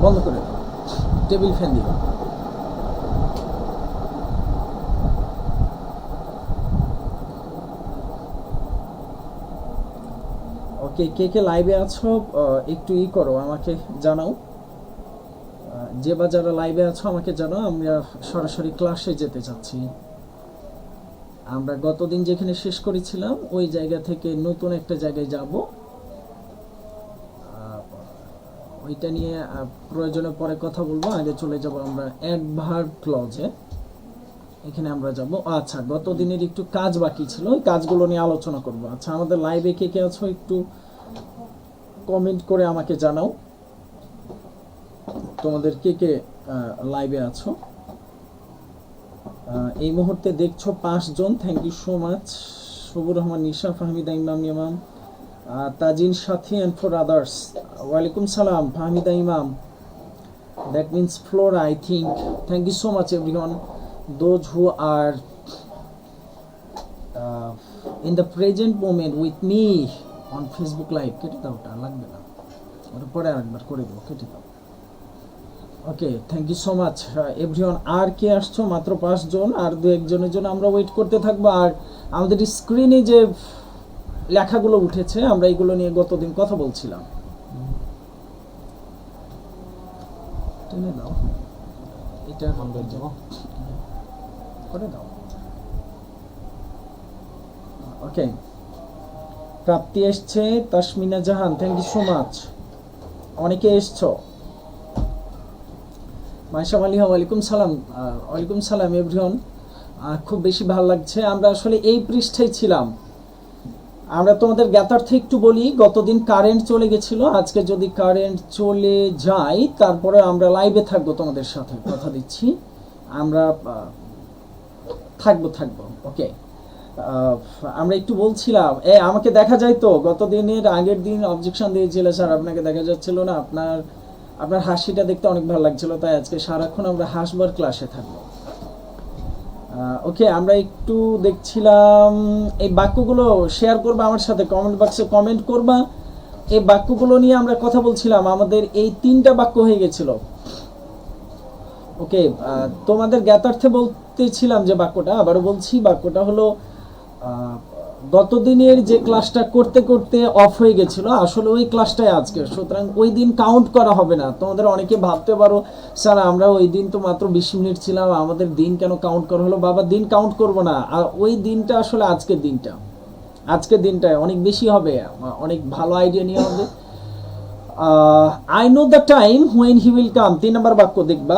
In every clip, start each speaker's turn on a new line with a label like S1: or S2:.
S1: বন্ধ করে দাও, টেবিল ফ্যান দিও। ওকে, কে কে লাইভে আছো একটু করো, আমাকে জানাও। যে বা যারা লাইভে আছো আমাকে জানাও, আমরা সরাসরি ক্লাসে যেতে চাচ্ছি। আমরা গতদিন যেখানে শেষ করেছিলাম ওই জায়গা থেকে নতুন একটা জায়গায় যাব, ওইটা নিয়ে প্রয়োজনে পরে কথা বলবো। আগে চলে যাব আমরা অ্যাডভার্ব ক্লজে, এখানে আমরা যাব। আচ্ছা, গতদিনের একটু কাজ বাকি ছিল, ওই কাজগুলো নিয়ে আলোচনা করব। আচ্ছা, আমাদের লাইভে কে কে আছো একটু কমেন্ট করে আমাকে জানাও, তোমাদের কে কে লাইভে আছো। এই মুহূর্তে দেখছো 5 জন, থ্যাংক ইউ সো মাচ। সবুর রহমান, নিশা, ফাহমিদা ইমাম, ইমাম তাজিন সাথী অ্যান্ড ফর আদার্স। ওয়ালাইকুম সালাম Fahmida Imam, that means Flora I think. Thank you so much everyone those who are in the present moment with me on Facebook live. কেটে দাও, ওটা লাগবে না, ওটা পরে আরেকবার করে দেবো, কেটে দাও। Okay, thank you so much everyone. আর কে আসছো? মাত্র 5 জন, আর 2-1 জনের জন্য আমরা ওয়েট করতে থাকবো। আর আমাদের স্ক্রিনে যে লেখাগুলো উঠেছে, আমরা এগুলো নিয়ে গতদিন কথা বলছিলাম। টেনে দাও, এটা করে দাও। ওকে, প্রাপ্তি এসছে, তাসমিনা জাহান, থ্যাংক ইউ সো মাচ। অনেকে এসছো। মাইশা মালিহা, ওয়ালাইকুম সালাম। ওয়ালাইকুম সালাম এভরিওয়ান। খুব বেশি ভালো লাগছে। আমরা আসলে এই পৃষ্ঠায় ছিলাম। আমরা তোমাদের জ্ঞাতার্থে একটু বলি, গতদিন কারেন্ট চলে গেছিল। আজকে যদি কারেন্ট চলে যায় তারপরে আমরা লাইভে থাকবো, তোমাদের সাথে কথা দিচ্ছি। আমরা থাকবো। ওকে, আমরা একটু বলছিলাম, আমাকে দেখা যায় তো? গতদিনের আগের দিন অবজেকশন দিয়েছিল স্যার, আপনাকে দেখা যাচ্ছিল না, আপনার হাসিটা দেখতে অনেক ভালো লাগছিল, তাই আজকে সারাক্ষণ আমরা হাসবার ক্লাসে থাকবো। ওকে, আমরা একটু দেখছিলাম এই বাক্যগুলো শেয়ার করবা আমার সাথে, কমেন্ট বক্সে কমেন্ট করবা। এই বাক্যগুলো নিয়ে আমরা কথা বলছিলাম, আমাদের এই 3টা বাক্য হয়ে গেছিল। ওকে, তোমাদের জ্ঞাতার্থে বলতেছিলাম যে বাক্যটা, আবারও বলছি, বাক্যটা হলো গতদিনের যে ক্লাসটা করতে করতে অফ হয়ে গেছিল, আসলে ওই ক্লাসটাই আজকে, সুতরাং ওই দিন কাউন্ট করা হবে না। তোমাদের অনেকে ভাবতে পারো স্যার আমরা ওই দিন তো মাত্র 20 মিনিট ছিলাম, আমাদের দিন কেন কাউন্ট করা হলো? বাবা, দিন কাউন্ট করবো না, আর ওই দিনটা আসলে আজকের দিনটায় অনেক বেশি হবে, অনেক ভালো আইডিয়া নিয়ে হবে। I know the time when he will come, 3 number বাক্য দেখবা।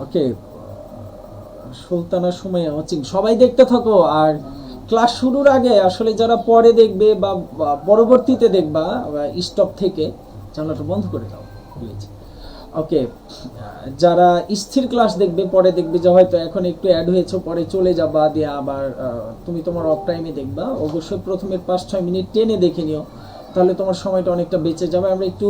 S1: ওকে, সুলতানা সুমাইয়া ওয়াচিং, সবাই দেখতে থাকো। আর ক্লাস শুরুর আগে আসলে যারা পরে দেখবে বা পরবর্তীতে দেখবা স্টপ থেকে, জানলাটা বন্ধ করে দাও প্লিজ। ওকে, যারা স্থির ক্লাস দেখবে, পরে দেখবে যে হয়তো এখন একটু অ্যাড হয়েছে, পরে চলে যাবা, দিয়ে আবার তুমি তোমার অফ টাইমে দেখবা। অবশ্যই প্রথমের 5-6 মিনিট টেনে দেখে নিও, তাহলে তোমার সময়টা অনেকটা বেঁচে যাবে। আমরা একটু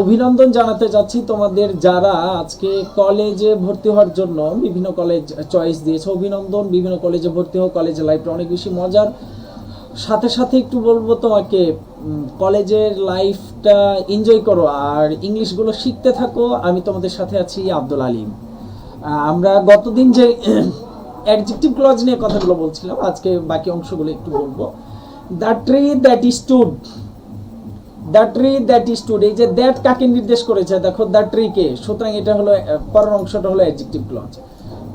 S1: অভিনন্দন জানাতে চাচ্ছি তোমাদের যারা আজকে কলেজে ভর্তি হওয়ার জন্য বিভিন্ন কলেজ চয়েস দিয়েছে, অভিনন্দন। বিভিন্ন কলেজে ভর্তি হও, কলেজে লাইফটা অনেক বেশি মজার। সাথে সাথে একটু বলবো তোমাকে, কলেজের লাইফটা এনজয় করো আর ইংলিশগুলো শিখতে থাকো। আমি তোমাদের সাথে আছি, আব্দুল আলিম। আমরা গতদিন যে অ্যাডজেক্টিভ ক্লজ নিয়ে কথাগুলো বলছিলাম, আজকে বাকি অংশগুলো একটু বলবো। The tree that stood, the tree that stood, এই যে দ্যাট কাকে নির্দেশ করেছে? দেখো, দ্য ট্রি কে, সুতরাং এটা হলো পরের অংশটা হলো অ্যাডজেক্টিভ ক্লজ।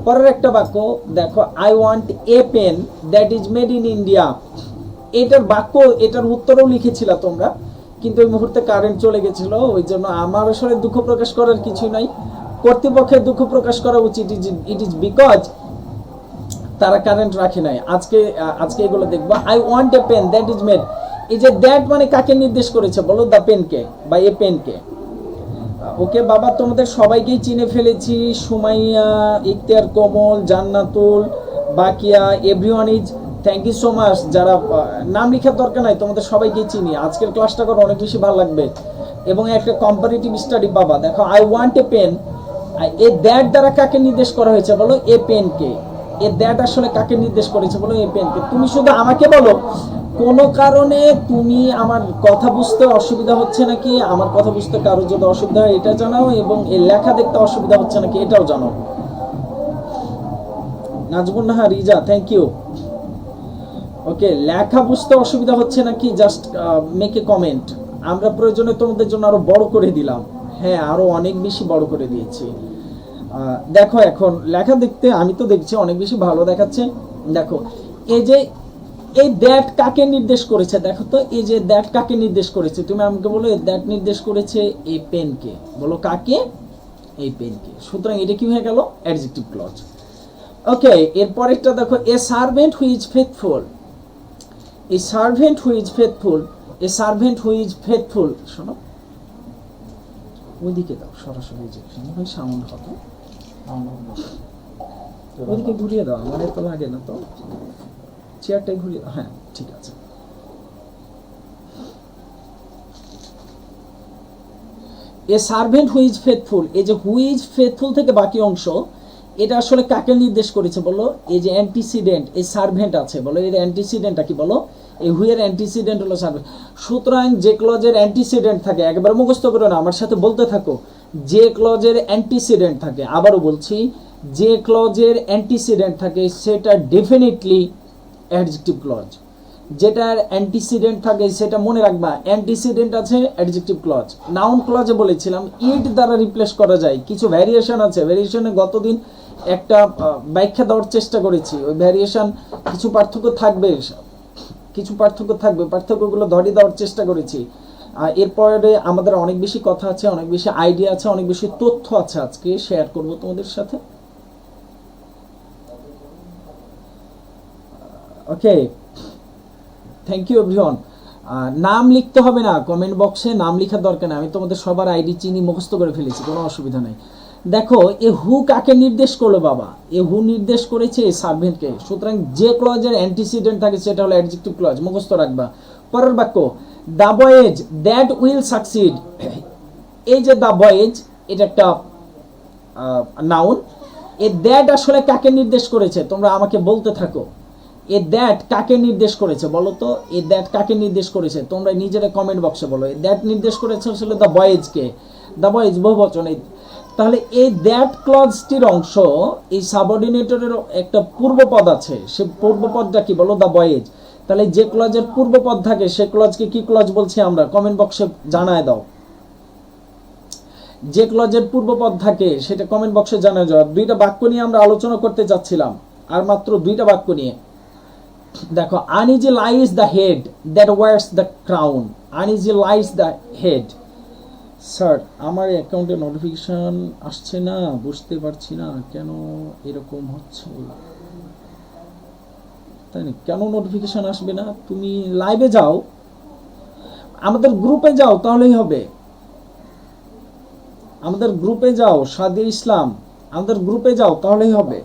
S1: পরের একটা বাক্য দেখো, I want a pen that is made in India. এটার বাক্য, এটার উত্তরও লিখেছিলা তোমরা, কিন্তু ওই মুহূর্তে কারেন্ট চলে গেছিল, ওই জন্য আমার আসলে দুঃখ প্রকাশ করার কিছুই নাই। কর্তৃপক্ষের দুঃখ প্রকাশ করা উচিত, ইট ইজ বিকজ তারা কারেন্ট রাখে নাই। আজকে এগুলো দেখবো। I want a pen that is made, এই যে দ্যাট মানে কাকে নির্দেশ করেছে বলো? দ্য পেনকে বা এ পেনকে। ওকে বাবা, তোমাদের সবাইকেই চিনে ফেলেছি, Sumaiya, Ikhtiyar, Komol, Jannatul, Bakiya, everyone is, thank you so much. যারা নাম লেখার দরকার নাই, তোমাদের সবাইকেই চিনি। আজকের ক্লাসটা করো, অনেক বেশি ভালো লাগবে এবং একটা কম্পারেটিভ স্টাডি পাবা। দেখো, আই ওয়ান্ট এ পেন, এ দ্যাট দ্বারা কাকে নির্দেশ করা হয়েছে বলো? এ পেনকে। এ দ্যাট আসলে কাকে নির্দেশ করেছে বলো? এ পেনকে। তুমি শুধু আমাকে বলো কোনো কারণে তুমি আমার কথা বুঝতে অসুবিধা হচ্ছে নাকি, আমার কথা বুঝতে কারোর যদি অসুবিধা হয় এটা জানাও, এবং এই লেখা দেখতে অসুবিধা হচ্ছে নাকি এটাও জানাও। Najmun Naha Riza, thank you. Okay, লেখা বুঝতে অসুবিধা হচ্ছে নাকি জাস্ট মেক এ কমেন্ট। আমরা প্রয়োজনে তোমাদের জন্য আরো বড় করে দিলাম, হ্যাঁ আরো অনেক বেশি বড় করে দিয়েছি। দেখো এখন লেখা দেখতে আমি তো দেখছি অনেক বেশি ভালো দেখাচ্ছে। দেখো এই যে এই দ্যাট কাকে নির্দেশ করেছে, দেখো তো এই যে দ্যাট কাকে নির্দেশ করেছে, তুমি আমাকে বলো দ্যাট নির্দেশ করেছে এই পেনকে, বলো কাকে, এই পেনকে। সুতরাং এটা কি হয়ে গেল, অ্যাডজেক্টিভ ক্লজ। ওকে, এরপরেরটা দেখো, এ servant who is faithful, A servant who is faithful, A servant who is faithful. শোনো ওইদিকে দাও সরাসরি, যে মনে হয় সাউন্ড হবে, ওইদিকে ঘুরিয়ে দাও, আমার তো লাগে না তো, চেয়ারটাই ঘুরিয়ে, হ্যাঁ ঠিক আছে। এ সার্ভেন্ট হু ইজ ফেথফুল, এই যে হু ইজ ফেথফুল থেকে বাকি অংশ এটা আসলে কাকে নির্দেশ করেছে বলো, এই যে অ্যান্টিসিডেন্ট এই সার্ভেন্ট আছে, বলো এর অ্যান্টিসিডেন্টটা কি, বলো এই হু এর অ্যান্টিসিডেন্ট হলো সার্ভেন্ট। সুতরাং যে ক্লজের অ্যান্টিসিডেন্ট থাকে, একবার মুখস্থ করো না, আমার সাথে বলতে থাকো, যে ক্লজের অ্যান্টিসিডেন্ট থাকে, আবারও বলছি, যে ক্লজের অ্যান্টিসিডেন্ট থাকে সেটা ডেফিনেটলি অ্যাডজেক্টিভ ক্লজ। যেটার অ্যান্টিসিডেন্ট থাকে সেটা মনে রাখবা, অ্যান্টিসিডেন্ট আছে অ্যাডজেক্টিভ ক্লজ। নাউন ক্লজে বলেছিলাম ইট দ্বারা রিপ্লেস করা যায়, কিছু ভ্যারিয়েশন আছে, ভ্যারিয়েশনে গতদিন একটা ব্যাখ্যা দেওয়ার চেষ্টা করেছি, ওই ভ্যারিয়েশন কিছু পার্থক্য থাকবে, কিছু পার্থক্য থাকবে, পার্থক্যগুলো ধরিয়ে দেওয়ার চেষ্টা করেছি। এরপরে আমাদের অনেক বেশি কথা আছে, অনেক বেশি আইডিয়া আছে, অনেক বেশি তথ্য আছে, আজকে শেয়ার করব তোমাদের সাথে। ওকে, থ্যাংক ইউ এভরিওয়ান। নাম লিখতে হবে না কমেন্ট বক্সে, নাম লেখার দরকার নেই, আমি তোমাদের সবার আইডি চিনি মুখস্থ করে ফেলেছি, কোনো অসুবিধা নেই। দেখো এ হু কাকে নির্দেশ করলো বাবা, এ হু নির্দেশ করেছে এই সার্ভেন্টকে, সুতরাং যে ক্লজের অ্যান্টিসিডেন্ট থাকে সেটা হলো অ্যাডজেক্টিভ ক্লজ, মুখস্থ রাখবা। পরের বাক্য, the boys that will succeed, এই যে দ্য বয়েজ এটা একটা নাউন, এ দ্যাট আসলে কাকে নির্দেশ করেছে তোমরা আমাকে বলতে থাকো, এ দ্যাট কাকে নির্দেশ করেছে বলো তো, এ দ্যাট কাকে নির্দেশ করেছে, তোমরা নিজেরা কমেন্ট বক্সে বলো, এ দ্যাট নির্দেশ করেছে আসলে দ্য বয়েজকে, দ্য বয়েজ বহুবচন। তাহলে এই দ্যাট ক্লজটির অংশ, এই সাবঅর্ডিনেটরের একটা পূর্বপদ আছে, সে পূর্বপদটা কি বলো, দ্য বয়েজ। তাহলে যে ক্লজের পূর্বপদ থাকে সে ক্লজকে কি ক্লজ বলছি আমরা, কমেন্ট বক্সে জানায় দাও। যে ক্লজের পূর্বপদ থাকে সেটা কমেন্ট বক্সে জানায় যাও। দুইটা বাক্য নিয়ে আমরা আলোচনা করতে যাচ্ছিলাম, আর মাত্র দুইটা বাক্য নিয়ে। দেখো, uneasy lies the head that wears the crown, uneasy lies the head. Sir আমার অ্যাকাউন্টে নোটিফিকেশন আসছে না, বুঝতে পারছি না কেন এরকম হচ্ছে, তাই না? কেন নোটিফিকেশন আসবে না? তুমি লাইভে যাও, আমাদের গ্রুপে যাও, তাহলেই হবে। আমাদের গ্রুপে যাও, সাদিয়া ইসলাম, আমাদের গ্রুপে যাও, তাহলেই হবে।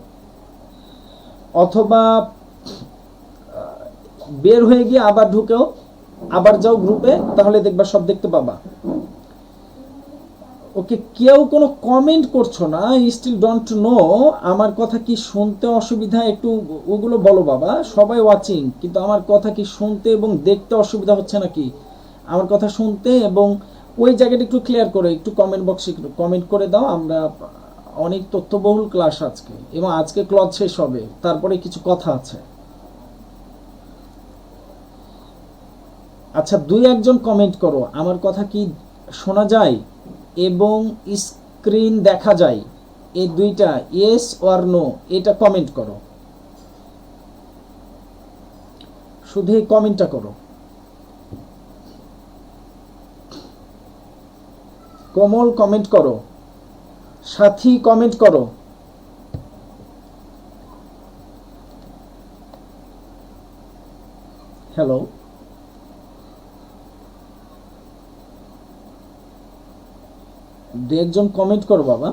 S1: অথবা বের হয়ে গিয়ে আবার ঢুকেও আবার যাও গ্রুপে, তাহলে দেখবা সব দেখতে পাবা। ওকে, কেউ কোনো কমেন্ট করছো না, স্টিল ডোন্ট নো আমার কথা কি শুনতে অসুবিধা, একটু ওগুলো বলো বাবা। সবাই ওয়াচিং, কিন্তু আমার কথা কি শুনতে এবং দেখতে অসুবিধা হচ্ছে নাকি? আমার কথা শুনতে এবং ওই জায়গাটা একটু ক্লিয়ার করে একটু কমেন্ট বক্সে একটু কমেন্ট করে দাও। আমরা অনেক তথ্যবহুল ক্লাস আজকে, এবং আজকে ক্লাস শেষ হবে, তারপরে কিছু কথা আছে। আচ্ছা, দুই একজন কমেন্ট করো, আমার কথা কি শোনা যায় এবং স্ক্রিন দেখা যায়, এই দুইটা ইয়েস অর নো এটা কমেন্ট করো, শুধু এই কমেন্টটা করো। কমল কমেন্ট করো, সাথী কমেন্ট করো। হ্যালো, দু একজন কমেন্ট করো বাবা।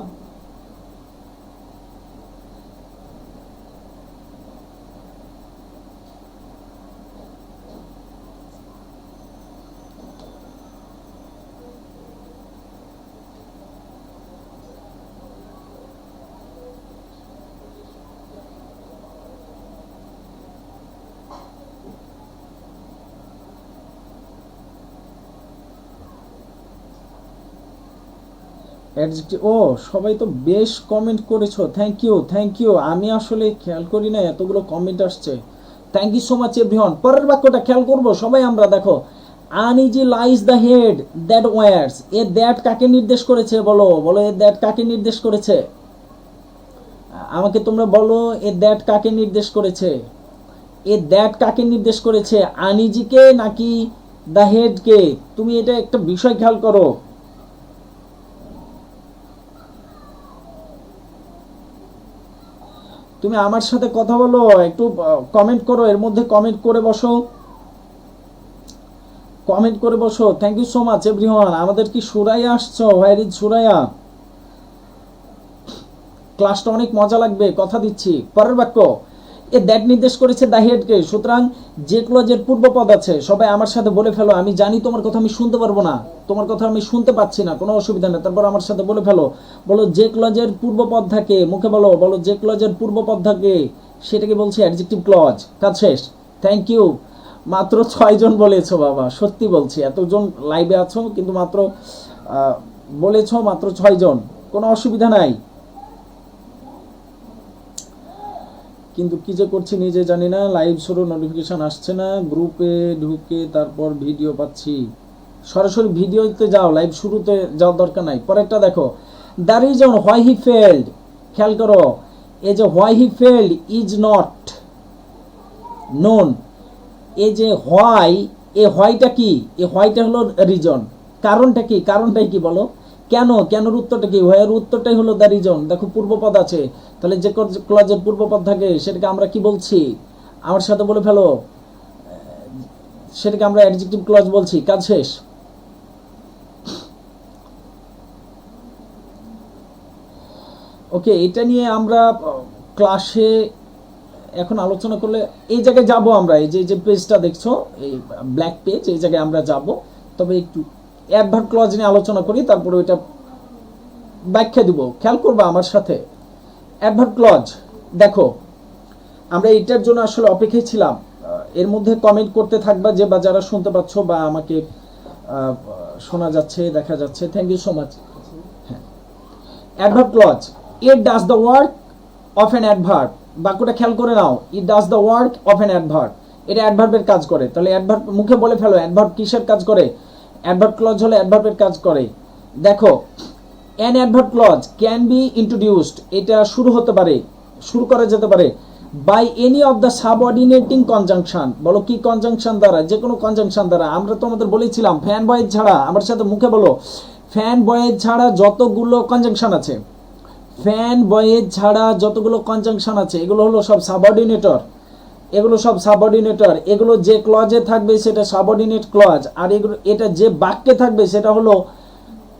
S1: অ্যাডজেক্টিভ, ও সবাই তো বেশ কমেন্ট করেছো, থ্যাংক ইউ থ্যাংক ইউ। আমি আসলে খেয়াল করি না এতগুলো কমেন্ট আসছে। Thank you so much everyone. পরের বাক্যটা খেয়াল করবো সবাই আমরা। দেখো, uneasy lies the head that wears. এ দ্যাট কাকে নির্দেশ করেছে? বলো বলো, এ দ্যাট কাকে নির্দেশ করেছে? আমাকে তোমরা বলো, এ দ্যাট কাকে নির্দেশ করেছে? এ দ্যাট কাকে নির্দেশ করেছে? আনইজিকে নাকি দ্য হেডকে? তুমি এটা একটা বিষয় খেয়াল করো। তুমি আমার সাথে কথা বলো, একটু কমেন্ট করো, এর মধ্যে কমেন্ট করে বসো, কমেন্ট করে বসো। Thank you so much everyone. আমাদের কি সুরাইয়া আসছো? Where is Suraiya? ক্লাসটা অনেক মজা লাগবে, কথা দিচ্ছি। পরের বাক্য, এ দ্যাট নির্দেশ করেছে দ্য হেডকে। সুতরাং যে ক্লজের পূর্বপদ আছে সবাই আমার সাথে বলে ফেলো। আমি জানি তোমার কথা আমি শুনতে পারবো না, তোমার কথা আমি শুনতে পাচ্ছি না, কোনো অসুবিধা নেই, তারপর আমার সাথে বলে ফেলো। বলো যে ক্লজের পূর্বপদ থাকে, মুখে বলো, বলো যে ক্লজের পূর্বপদ থাকে সেটাকে বলছে অ্যাডজেক্টিভ ক্লজ। কাজ শেষ। Thank you. মাত্র 6 জন বলেছো বাবা, সত্যি বলছি, এতজন লাইভে আছো কিন্তু মাত্র বলেছো মাত্র 6 জন, কোনো অসুবিধা নাই। কিন্তু কি যে করছি নিজে জানি না, লাইভ শুরু নোটিফিকেশন আসছে না, গ্রুপে ঢুকে তারপর ভিডিও পাচ্ছি। সরাসরি ভিডিওতে যাও, লাইভ শুরুতে যাওয়ার দরকার নাই। পরেরটা দেখো, the reason why he failed. খেয়াল করো, এই যে why he failed is not known. এই যে হোয়াই, এ হোয়াইটা কি? এ হোয়াইটা হলো রিজন। কারণটা কি? কারণটাই কি বলো? কেন? কেনর উত্তরটা কি? হোয়াইয়ের উত্তরটাই হলো দ্য রিজন। দেখো পূর্বপদ আছে, তাহলে যে ক্লজের পূর্বপদ থাকে সেটাকে আমরা কি বলছি? আমার সাথে বলে ফেলো, সেটাকে আমরা অ্যাডজেক্টিভ ক্লজ বলছি। কাজ শেষ। ওকে, এটা নিয়ে আমরা ক্লাসে এখন আলোচনা করলে এই জায়গায় যাব আমরা। এই যে যে পেজটা দেখছো, এই ব্ল্যাক পেজ, এই জায়গায় আমরা যাব। তবে একটু অ্যাডভার্ব ক্লজ নিয়ে আলোচনা করি, তারপরে ওইটা ব্যাখ্যা দিব। খেয়াল করবা আমার সাথে। অ্যাডভার্ব ক্লজ দেখো, আমরা এটার জন্য আসলে অপেক্ষায় ছিলাম। এর মধ্যে কমেন্ট করতে থাকবা যে, বা যারা শুনতে পাচ্ছ বা আমাকে শোনা যাচ্ছে, দেখা যাচ্ছে, থ্যাংক ইউ সো মাচ। হ্যাঁ, adverb clause, it does the work of an adverb. বাক্যটা খেয়াল করে নাও, it does the work of an adverb. এটা অ্যাডভার্বের কাজ করে। তাহলে অ্যাডভার্ব মুখে বলে ফেলো, অ্যাডভার্ব কিসের কাজ করে? অ্যাডভার্ব ক্লজ হলে অ্যাডভার্বের কাজ করে। দেখো, an adverb clause can be introduced. এটা শুরু হতে পারে, শুরু করা যেতে পারে by any of the subordinating conjunction. বলো কি কনজাংশন দ্বারা? যে কোনো কনজাংশন দ্বারা। আমরা তোমাদের বলেছিলাম ফ্যান বয়েজ ছাড়া, আমার সাথে মুখে বলো, ফ্যান বয়েজ ছাড়া যতগুলো কনজাংশন আছে, ফ্যান বয়েজ ছাড়া যতগুলো কনজাংশন আছে এগুলো হলো সব সাবঅর্ডিনেটর। এগুলো সব সাবঅর্ডিনেটর। এগুলো যে ক্লজে থাকবে সেটা সাবঅর্ডিনেট ক্লজ, আর এগুলো এটা যে বাক্যে থাকবে সেটা হলো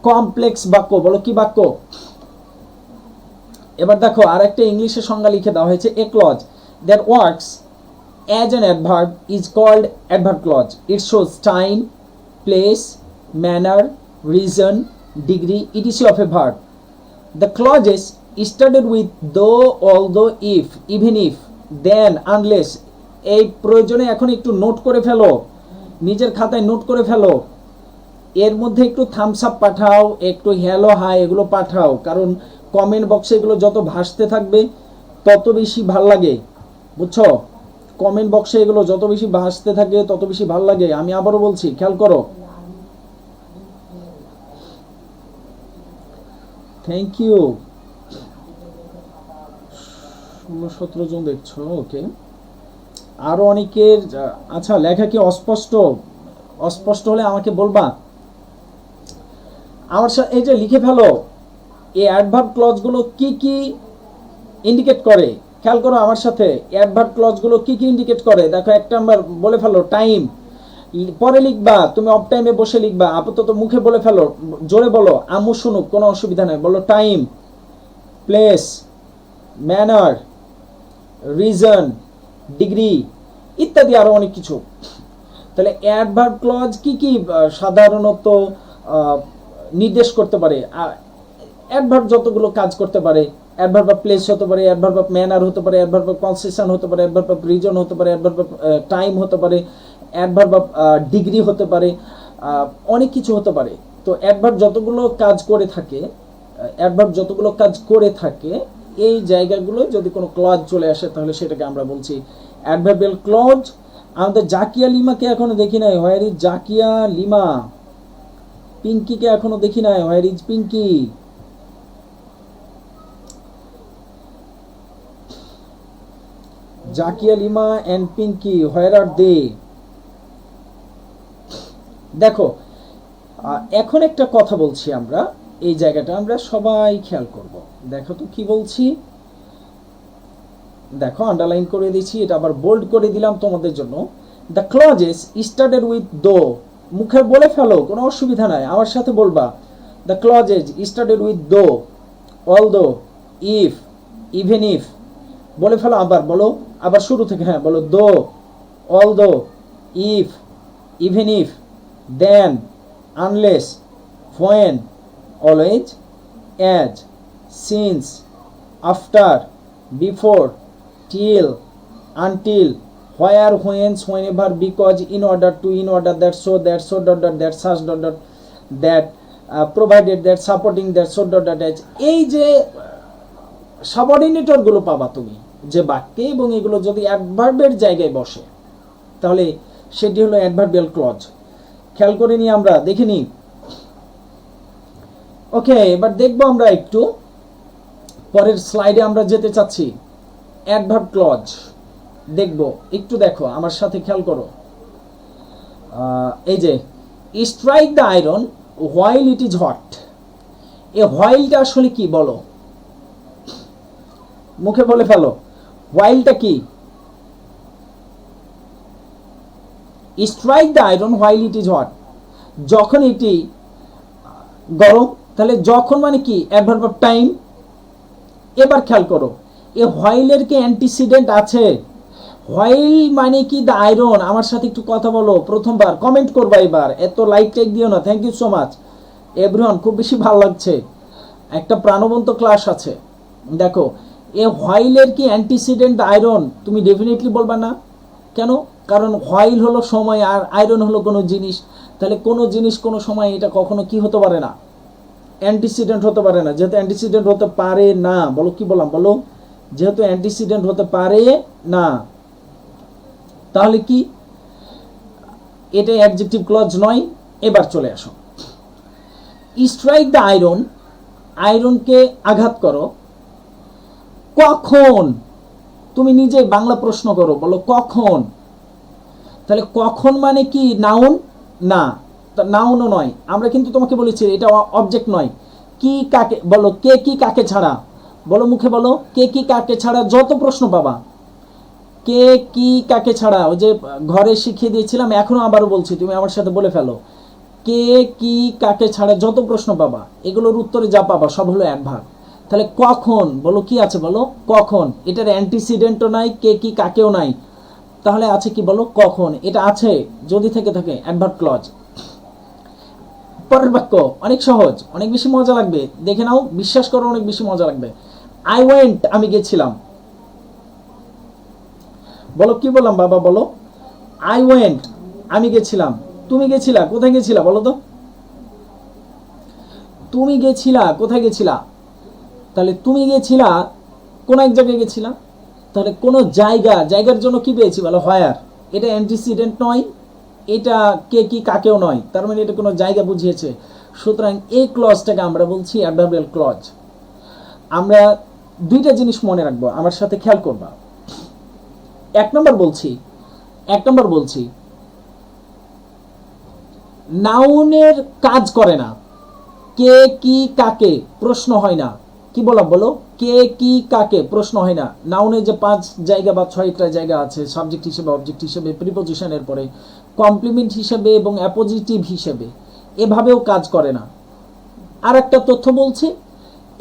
S1: কমপ্লেক্স বাক্য। বলো কি বাক্য? এবার দেখো, আরেকটা ইংলিশে সংজ্ঞা লিখে দেওয়া হয়েছে, a clause that works as an adverb is called adverb clause. It shows time, place, manner, reason, degree, etc of a verb. The clauses started with though, although, if, even if, then, unless. এই প্রয়োজনে এখন একটু note করে ফেলো, নিজের খাতায় note করে ফেলো। এর মধ্যে একটু থামস আপ পাঠাও, একটু হ্যালো হাই এগুলো পাঠাও, কারণ কমেন্ট বক্সে এগুলো যত ভাসতে থাকবে তত বেশি ভাল লাগে, বুঝছো? কমেন্ট বক্সে এগুলো যত বেশি ভাসতে থাকে তত বেশি ভাল লাগে। আমি আবারও বলছি, খেয়াল করো। Thank you. 16-17 জন দেখছো, ওকে। আরো অনেকের আচ্ছা লেখা কি অস্পষ্ট? অস্পষ্ট হলে আমাকে বলবা। আমার সাথে এই যে লিখে ফেলো, এই অ্যাডভার্ব ক্লজগুলো কি কি ইন্ডিকেট করে। খেয়াল করো আমার সাথে, অ্যাডভার্ব ক্লজগুলো কি কি ইন্ডিকেট করে। দেখো, এক নাম্বার বলে ফেলো টাইম। পরে লিখবা, তুমি অফ টাইমে বসে লিখবা, আপাতত মুখে বলে ফেলো, জোরে বলো, আম্মু শুনুক, কোনো অসুবিধা নেই। বলো time, place, manner, reason, degree ইত্যাদি আরো অনেক কিছু। তাহলে অ্যাডভার্ব ক্লজ কি কি সাধারণত নির্দেশ করতে পারে? অ্যাডভার্ব যতগুলো কাজ করতে পারে, অ্যাডভার্ব অফ প্লেস হতে পারে, অ্যাডভার্ব অফ ম্যানার হতে পারে, অ্যাডভার্ব অফ কনসেশন হতে পারে, অ্যাডভার্ব অফ রিজন হতে পারে, অ্যাডভার্ব অফ টাইম হতে পারে, অ্যাডভার্ব অফ ডিগ্রি হতে পারে, অনেক কিছু হতে পারে। তো অ্যাডভার্ব যতগুলো কাজ করে থাকে অ্যাডভার্ব যতগুলো কাজ করে থাকে এই জায়গাগুলো যদি কোনো ক্লজ চলে আসে তাহলে সেটাকে আমরা বলছি অ্যাডভার্বিয়াল ক্লজ। আমাদের জাকিয়া লিমাকে এখনো দেখি নাই, হোয়ার ইজ জাকিয়া লিমা? পিঙ্কিকে এখনো দেখি নাই, where is Pinky? Zakia Lima and Pinky, where are they? দেখো এখন একটা কথা বলছি আমরা, এই জায়গাটা আমরা সবাই খেয়াল করব। দেখো তো কি বলছি, দেখো আন্ডারলাইন করে দিচ্ছি, এটা আবার বোল্ড করে দিলাম তোমাদের জন্য। দ্য ক্লজেস স্টার্টেড উইথ দো, মুখে বলে ফেলো, কোনো অসুবিধা নাই, আমার সাথে বলবা। দ্য ক্লজেস স্টার্টেড উইথ দো, অলদো, ইফ, ইভেন ইফ, বলে ফেলো, আবার বলো, আবার শুরু থেকে, হ্যাঁ বলো, though, although, if, even if, then, unless, when, always, as, since, after, before, till, until, where, whence, whenever, because, in order to, in order that, so, dot, dot, that, such, dot, dot, that, provided that, supporting that, so, dot, dot, that। এই যে সাবঅর্ডিনেটর গুলো পাবা তুমি যে বাক্যে, এবং এগুলো যদি অ্যাডভার্বের জায়গায় বসে তাহলে সেটি হলো অ্যাডভার্বিয়াল ক্লজ। খেয়াল করে নিই, আমরা দেখে নিই। ওকে, এবার দেখবো আমরা একটু পরের স্লাইডে আমরা যেতে চাচ্ছি। অ্যাডভার্ব ক্লজ দেখব, একটু দেখো আমার সাথে খেয়াল করো। এই যে strike the iron while it is hot, এই হোয়াইলটা আসলে কি বলো, মুখে বলে ফেলো, হোয়াইলটা কি? Strike the iron while it is hot, যখন এটি গরম, তাহলে যখন মানে কি অ্যাডভার্ব অফ টাইম। এবার খেয়াল করো, এই হোয়াইলের কি অ্যান্টিসিডেন্ট আছে? হোয়াইল মানে কি দ্য আয়রন, আমার সাথে একটু কথা বলো, প্রথমবার কমেন্ট করবা, এবার এত লাইক টাইক দিও না। Thank you so much everyone, খুব বেশি ভালো লাগছে, একটা প্রাণবন্ত ক্লাস আছে। দেখো এই হোয়াইলের কি অ্যান্টিসিডেন্ট আয়রন, তুমি ডেফিনেটলি বলবা না, কেন? কারণ হোয়াইল হলো সময় আর আয়রন হলো কোনো জিনিস, তাহলে কোনো জিনিস কোনো সময় এটা কখনো কি হতে পারে না, অ্যান্টিসিডেন্ট হতে পারে না। যেহেতু অ্যান্টিসিডেন্ট হতে পারে না, বলো কি বললাম, বলো, যেহেতু অ্যান্টিসিডেন্ট হতে পারে না, তাহলে কি এটা অ্যাডজেক্টিভ ক্লজ নয়। এবার চলে আসো, স্ট্রাইক দ্য আয়রন, আয়রনকে আঘাত করো, কখন? তুমি নিজে বাংলা প্রশ্ন করো, বলো কখন। তাহলে কখন মানে কি নাউন? না, নাউনও নয়। আমরা কিন্তু তোমাকে বলেছি এটা অবজেক্ট নয়। কি কাকে, বলো কে কি কাকে ছাড়া, বলো মুখে বলো, কে কি কাকে ছাড়া, যত প্রশ্ন পাবা। কে কি কাকে ছাড়া, ওই যে ঘরে শিখিয়ে দিয়েছিলাম, এখনো আবারও বলছি, তুমি আমার সাথে বলে ফেলো, কে কি কাকে ছাড়া যত প্রশ্ন পাবা, এগুলোর উত্তরে যা পাবা সব হলো অ্যাডভার্ব। তাহলে কখন, বলো কি আছে, বলো কখন। এটার অ্যান্টিসিডেন্টও নাই, কে কি কাকেও নাই, তাহলে আছে কি, বলো কখন। এটা আছে যদি থেকে থাকে অ্যাডভার্ব ক্লজ। পরের বাক্য অনেক সহজ, অনেক বেশি মজা লাগবে, দেখে নাও, বিশ্বাস করো অনেক বেশি মজা লাগবে। আই ওয়েন্ট, আমি গেছিলাম, বলো কি বললাম বাবা, বলো আই ওয়েন্ট, আমি গেছিলাম। তুমি গেছিলা, কোথায় গেছিলা বলো তো, তুমি গেছিলা, কোথায় গেছিলা? তাহলে তুমি গেছিলা কোন এক জায়গায় গেছিলা, তাহলে কোন জায়গা, জায়গার জন্য কি পেয়েছি বলো, হোয়ার। এটা অ্যান্টিসিডেন্ট নয়, এটা কে কি কাকেও নয়, তার মানে এটা কোনো জায়গা বুঝিয়েছে। সুতরাং এই ক্লজটাকে আমরা বলছি অ্যাডভার্বিয়াল ক্লজ। আমরা দুইটা জিনিস মনে রাখবো, আমার সাথে খেয়াল করবা। এক নম্বর বলছি নাউনের কাজ করে না, কে কি কাকে প্রশ্ন হয় না। কি বলা, বলো কে কি কাকে প্রশ্ন হয় না। নাউনের যে 5 জায়গা বা 6টা জায়গা আছে, সাবজেক্ট হিসেবে, অবজেক্ট হিসেবে, প্রিপোজিশনের পরে, কমপ্লিমেন্ট হিসেবে এবং অ্যাপোজিটিভ হিসেবে, এভাবেও কাজ করে না। আর একটা তথ্য বলছি,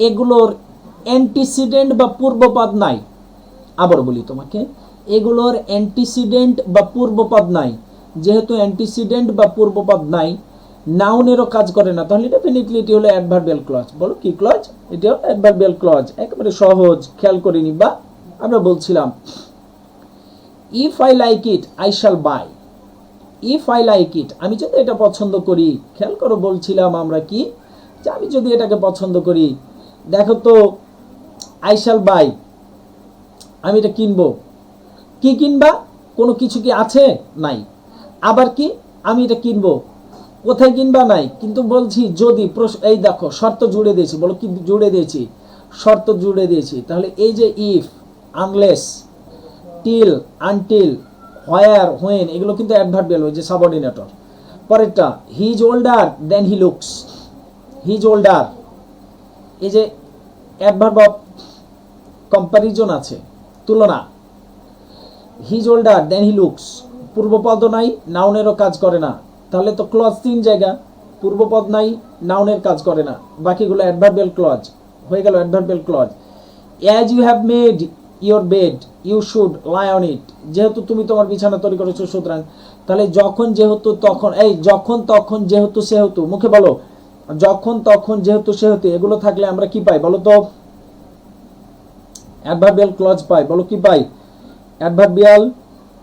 S1: এগুলোর অ্যান্টিসিডেন্ট বা পূর্বপদ নাই। আবার বলি তোমাকে, এগুলোর অ্যান্টিসিডেন্ট বা পূর্বপদ নাই। যেহেতু অ্যান্টিসিডেন্ট বা পূর্বপদ নাই, নাউনেরও কাজ করে না, তাহলে ডেফিনেটলি এটি হলো অ্যাডভার্বিয়াল ক্লজ। বলো কি ক্লজ? এটি হলো অ্যাডভার্বিয়াল ক্লজ, একেবারে সহজ, খেয়াল করে নিবা। আমরা বলছিলাম if I like it I shall buy. If I like it, আমি যদি এটা পছন্দ করি, খেয়াল করো বলছিলাম আমরা কি, যে আমি যদি এটাকে পছন্দ করি, দেখো তো আই শ্যাল বাই, আমি এটা কিনবো। কি কিনবা? কোনো কিছু কি আছে? নাই। আবার কি আমি এটা কিনবো, কোথায় কিনবা? নাই। কিন্তু বলছি যদি, এই দেখো শর্ত জুড়ে দিয়েছি, বলো কি জুড়ে দিয়েছি? শর্ত জুড়ে দিয়েছি। তাহলে এই যে if, unless, till, until, where, when, এগুলো কিন্তু অ্যাডভার্বিয়াল, ওই যে সাবঅর্ডিনেটর। পরেরটা, he is older than he looks, he is older, এই যে অ্যাডভার্ব অফ কম্পারিজন আছে, তুলনা। He is older than he looks, পূর্বপদ নাই, নাউনেরও কাজ করে না। তাহলে তো ক্লজ 3 জায়গা, পূর্বপদ নাই, নাউনের কাজ করে না, বাকিগুলো অ্যাডভার্বিয়াল ক্লজ হয়ে গেল। Adverbial clause. As you have made your bed you should lie on it, যেহেতু তুমি তোমার বিছানা তৈরি করেছো সুতরাং। তাহলে যখন, যেহেতু, তখন, এই যখন, তখন, যেহেতু, সেহেতু, মুখে বলো, যখন, তখন, যেহেতু, সেহেতু, এগুলো থাকলে আমরা কি পাই বলো তো? অ্যাডভার্বিয়াল ক্লজ পাই। বলো কি পাই? অ্যাডভার্বিয়াল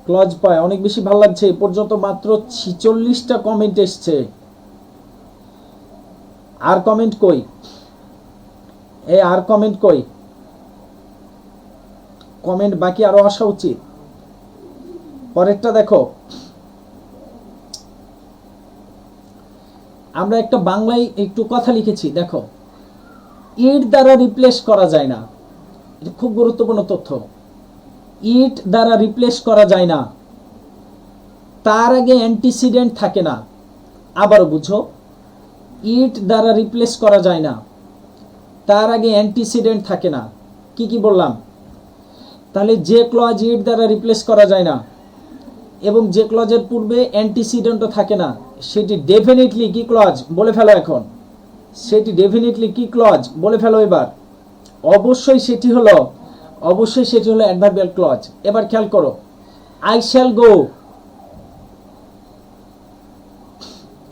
S1: ক্লজ পাই। অনেক বেশি ভালো লাগছে। এ পর্যন্ত মাত্র 46টা কমেন্ট এসছে। আর কমেন্ট কই? আর কমেন্ট কই? কমেন্ট বাকি আরো আসা উচিত। পরেরটা দেখো, আমরা একটা বাংলায় একটু কথা লিখেছি, দেখো, ইট দ্বারা রিপ্লেস করা যায় না। এটা খুব গুরুত্বপূর্ণ তথ্য। ইট দ্বারা রিপ্লেস করা যায় না, তার আগে অ্যান্টিসিডেন্ট থাকে না। আবারও বুঝো, ইট দ্বারা রিপ্লেস করা যায় না, তার আগে অ্যান্টিসিডেন্ট থাকে না। কি কি বললাম? তাহলে যে ক্লজ ইট দ্বারা রিপ্লেস করা যায় না এবং যে ক্লজের পূর্বে অ্যান্টিসিডেন্টও থাকে না, সেটি ডেফিনেটলি কি ক্লজ? বলে ফেলো এখন। সেটি ডেফিনেটলি কি ক্লজ? বলে ফেলো এবার। অবশ্যই সেটি হলো অ্যাডভার্বিয়াল ক্লজ। এবার খেয়াল করো, আই শ্যাল গো,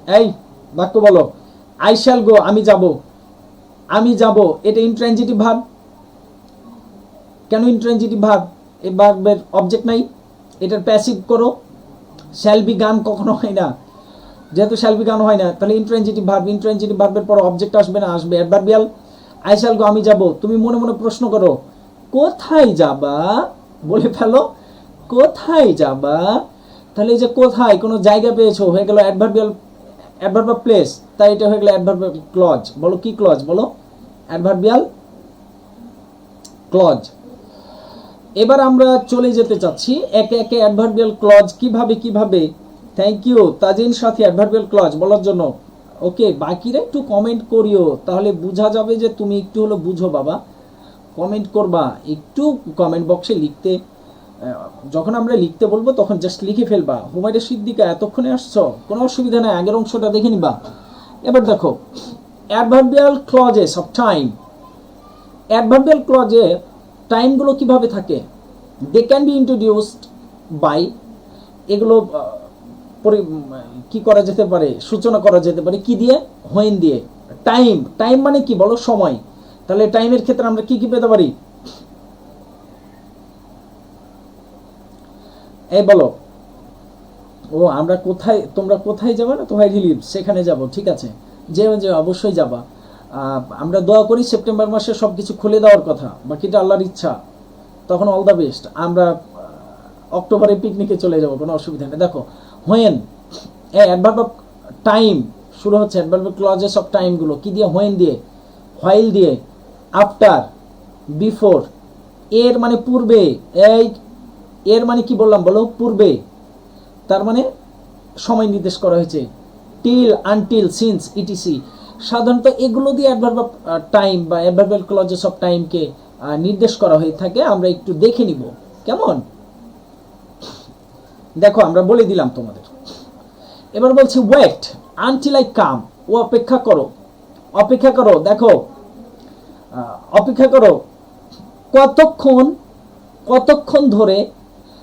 S1: এই বাক্য বলো, আই শ্যাল গো, আমি যাব, আমি যাব, এটা ইন্ট্রানজিটিভ ভার্ব। কেন ইন্ট্রানজিটিভ ভার্ব? এই ভার্বের অবজেক্ট নাই, এটার প্যাসিভ করো। শ্যাল বি গান কখনো হয় না, যেহেতু শ্যাল বি গান হয় না, তাহলে ইন্ট্রানজিটিভ ভার্ব, ইন্ট্রানজিটিভ ভার্বের পর অবজেক্ট আসবে না, আসবে অ্যাডভার্বিয়াল। আই শ্যাল গো, আমি যাব। তুমি মনে মনে প্রশ্ন করো, কোথায় যাবা? বলে ফেলো, কোথায় যাবা? তাহলে এই যে কোথায়, কোনো জায়গা পেয়েছো, হয়ে গেল অ্যাডভার্বিয়াল, অ্যাডভার্ব অফ প্লেস, তাই এটা হয়ে গেল অ্যাডভার্বিয়াল ক্লজ। বলো কি ক্লজ? বলো অ্যাডভার্বিয়াল ক্লজ। এবার আমরা চলে যেতে চাচ্ছি একে একে অ্যাডভার্বিয়াল ক্লজ কিভাবে। Thank you Tazin Sathi adverbial clause বলার জন্য। ওকে, বাকিরা একটু কমেন্ট করিও, তাহলে বোঝা যাবে যে তুমি একটু হলো বুঝো বাবা। কমেন্ট করবা, একটু কমেন্ট বক্সে লিখতে, যখন আমরা লিখতে বলবো তখন জাস্ট লিখে ফেলবা। হুমায়রা সিদ্দিকা এতক্ষণে আসছো, কোনো অসুবিধা নাই, আগের অংশটা দেখে নিবা। এবার দেখো, adverbial clauses of time. Adverbial ক্লজে টাইমগুলো কিভাবে থাকে? They can be introduced by, এগুলো কি করা যেতে পারে? সূচনা করা যেতে পারে কি দিয়ে? হোয়েন দিয়ে। টাইম মানে কি বলো? সময়। তাহলে টাইমের ক্ষেত্রে আমরা কি পেতে পারি? এই বলো, ও আমরা কোথায়, তোমরা কোথায় যাবা না তো ভাই রিলিভ, সেখানে যাব। ঠিক আছে, যে অবশ্যই যাবা। আমরা দোয়া করি সেপ্টেম্বর মাসে সবকিছু খুলে দেওয়ার কথা, বাকিটা আল্লাহর ইচ্ছা, তখন অল দ্য বেস্ট। আমরা অক্টোবরে পিকনিকে চলে যাব, কোনো অসুবিধা নেই। দেখো, হোয়েন, অ্যাডভার্ব অফ টাইম শুরু হচ্ছে, অ্যাডভার্ব ক্লজেস অফ টাইমগুলো কি দিয়ে? হোয়েন দিয়ে, হোয়াইল দিয়ে, আফটার, বিফোর, এর মানে পূর্বে, এর মানে কি বললাম বলো? পূর্বে, তার মানে সময় নির্দেশ করা হয়েছে। টিল, আনটিল, সিন্স, ইটিসি, সাধারণত এগুলো দিয়ে অ্যাডভার্ব অফ টাইম বা অ্যাডভার্বিয়াল ক্লজেস অফ টাইমকে নির্দেশ করা হয়ে থাকে। আমরা একটু দেখে নিব, কেমন? দেখো, আমরা বলে দিলাম তোমাদের। এবার বলছি ওয়েট আনটিল আই কাম, ও অপেক্ষা করো, অপেক্ষা করো। দেখো, অপেক্ষা করো কতক্ষণ ধরে?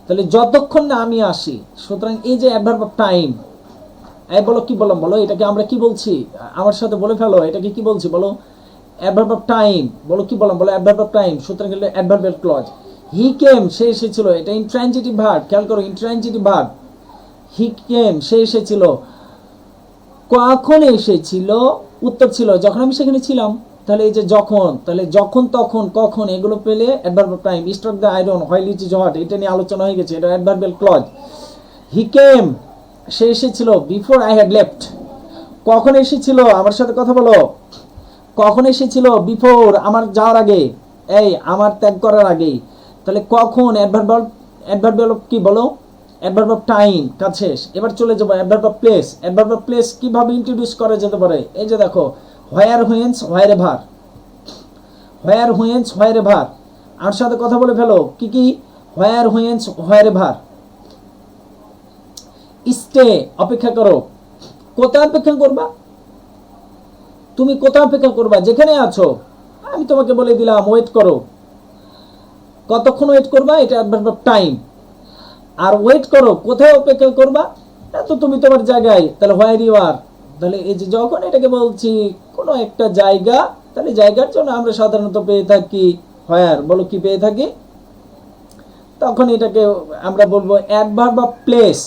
S1: তাহলে যতক্ষণ না আমি আসি। সুতরাং এই যে অ্যাডভার্ব অফ টাইম, এই বলো কি বললাম বলো, এটাকে আমরা কি বলছি? আমার সাথে বলে ফেলো, এটাকে কি বলছি বলো? Adverb of time. বলো কি বললাম বলো? Adverb of time. সুতরাং অ্যাডভার্বিয়াল ক্লজ। হি কেম, সে এসেছিল, এটা ইন্ট্রানজিটিভ ভার্ব। খেয়াল করো, ইন্ট্রানজিটিভ ভার্ব। হি কেম, সে এসেছিল। কখন এসেছিল, উত্তর ছিল যখন আমি সেখানে ছিলাম। তাহলে এই যে যখন, তাহলে যখন, তখন, কখন, এগুলো পেলে adverb of time. Struck the iron while it is hot, এটা নিয়ে আলোচনা হয়ে গেছে, এটা অ্যাডভার্বিয়াল ক্লজ। হি কেম, সে এসেছিল। বিফোর আই হ্যাড লেফট, কখন এসেছিল, আমার সাথে কথা বলো, কখন এসেছিল, বিফোর, আমার যাওয়ার আগে, এই আমার ত্যাগ করার আগেই। তাহলে কখন, অ্যাডভার্বিয়াল অফ কি বলো, অ্যাডভার্ব অফ টাইম, কাজ শেষ। এবার চলে যাবো adverb of place. Adverb of place কিভাবে ইন্ট্রোডিউস করা যেতে পারে, এই যে দেখো, হোয়ার, হোয়েন্স, হোয়ার এভার, হোয়ার, হোয়েন্স, হোয়ার এভার। আমার সাথে কথা বলে ফেলো, কি কি, হোয়ার, হোয়েন্স, হোয়ার এভার। স্টে, অপেক্ষা করো, কোথায় অপেক্ষা করবা, তুমি কোথায় অপেক্ষা করবা, যেখানে আছো। আমি তোমাকে বলে দিলাম ওয়েট করো, কতক্ষণ ওয়েট করবা, এটা অ্যাডভার্ব অফ টাইম। আর ওয়েট করো, কোথায় অপেক্ষা করবা, তো তুমি তোমার জায়গায়, তাহলে হোয়ার ইউ আর। তাহলে এই যে যখন এটাকে বলছি কোনো একটা জায়গা, তাহলে জায়গার জন্য আমরা সাধারণত পেয়ে থাকি হোয়ার, বলো কি পেয়ে থাকি, তখন এটাকে আমরা বলবো অ্যাডভার্ব অফ প্লেস।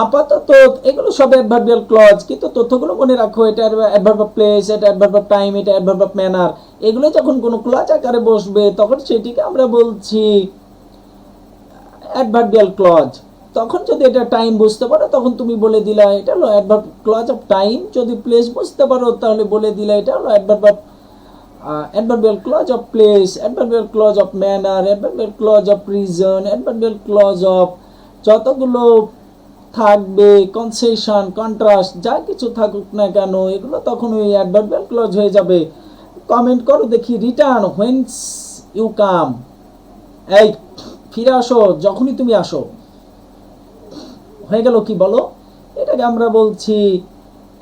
S1: আপাতত এগুলো সব অ্যাডভার্বিয়াল ক্লজ, কিন্তু তথ্যগুলো মনে রাখো, এটা অ্যাডভার্ব অফ প্লেস, এটা অ্যাডভার্ব অফ টাইম, এটা অ্যাডভার্ব অফ ম্যানার। এগুলো যখন কোনো ক্লজ আকারে বসবে তখন সেটিকে আমরা বলছি অ্যাডভার্বিয়াল ক্লজ। তখন যদি এটা টাইম বুঝতে পারো তখন তুমি বলে দিলা এটা হলো অ্যাডভার্ব ক্লজ অফ টাইম। যদি প্লেস বুঝতে পারো তাহলে বলে দিলা এটা হলো adverb of adverbial clause of place, adverbial clause of manner, adverbial clause of reason, adverbial clause of যতগুলো থাকবে, কনসেশন, কন্ট্রাস্ট, যা কিছু থাকুক না কেন, এগুলো তখন ওই অ্যাডভার্বিয়াল ক্লজ হয়ে যাবে। কমেন্ট করো দেখি, রিটার্ন হোয়েন্স ইউ কাম, এই ফিরে আসো যখনই তুমি আসো, হয়ে গেল কি বলো, এটাকে আমরা বলছি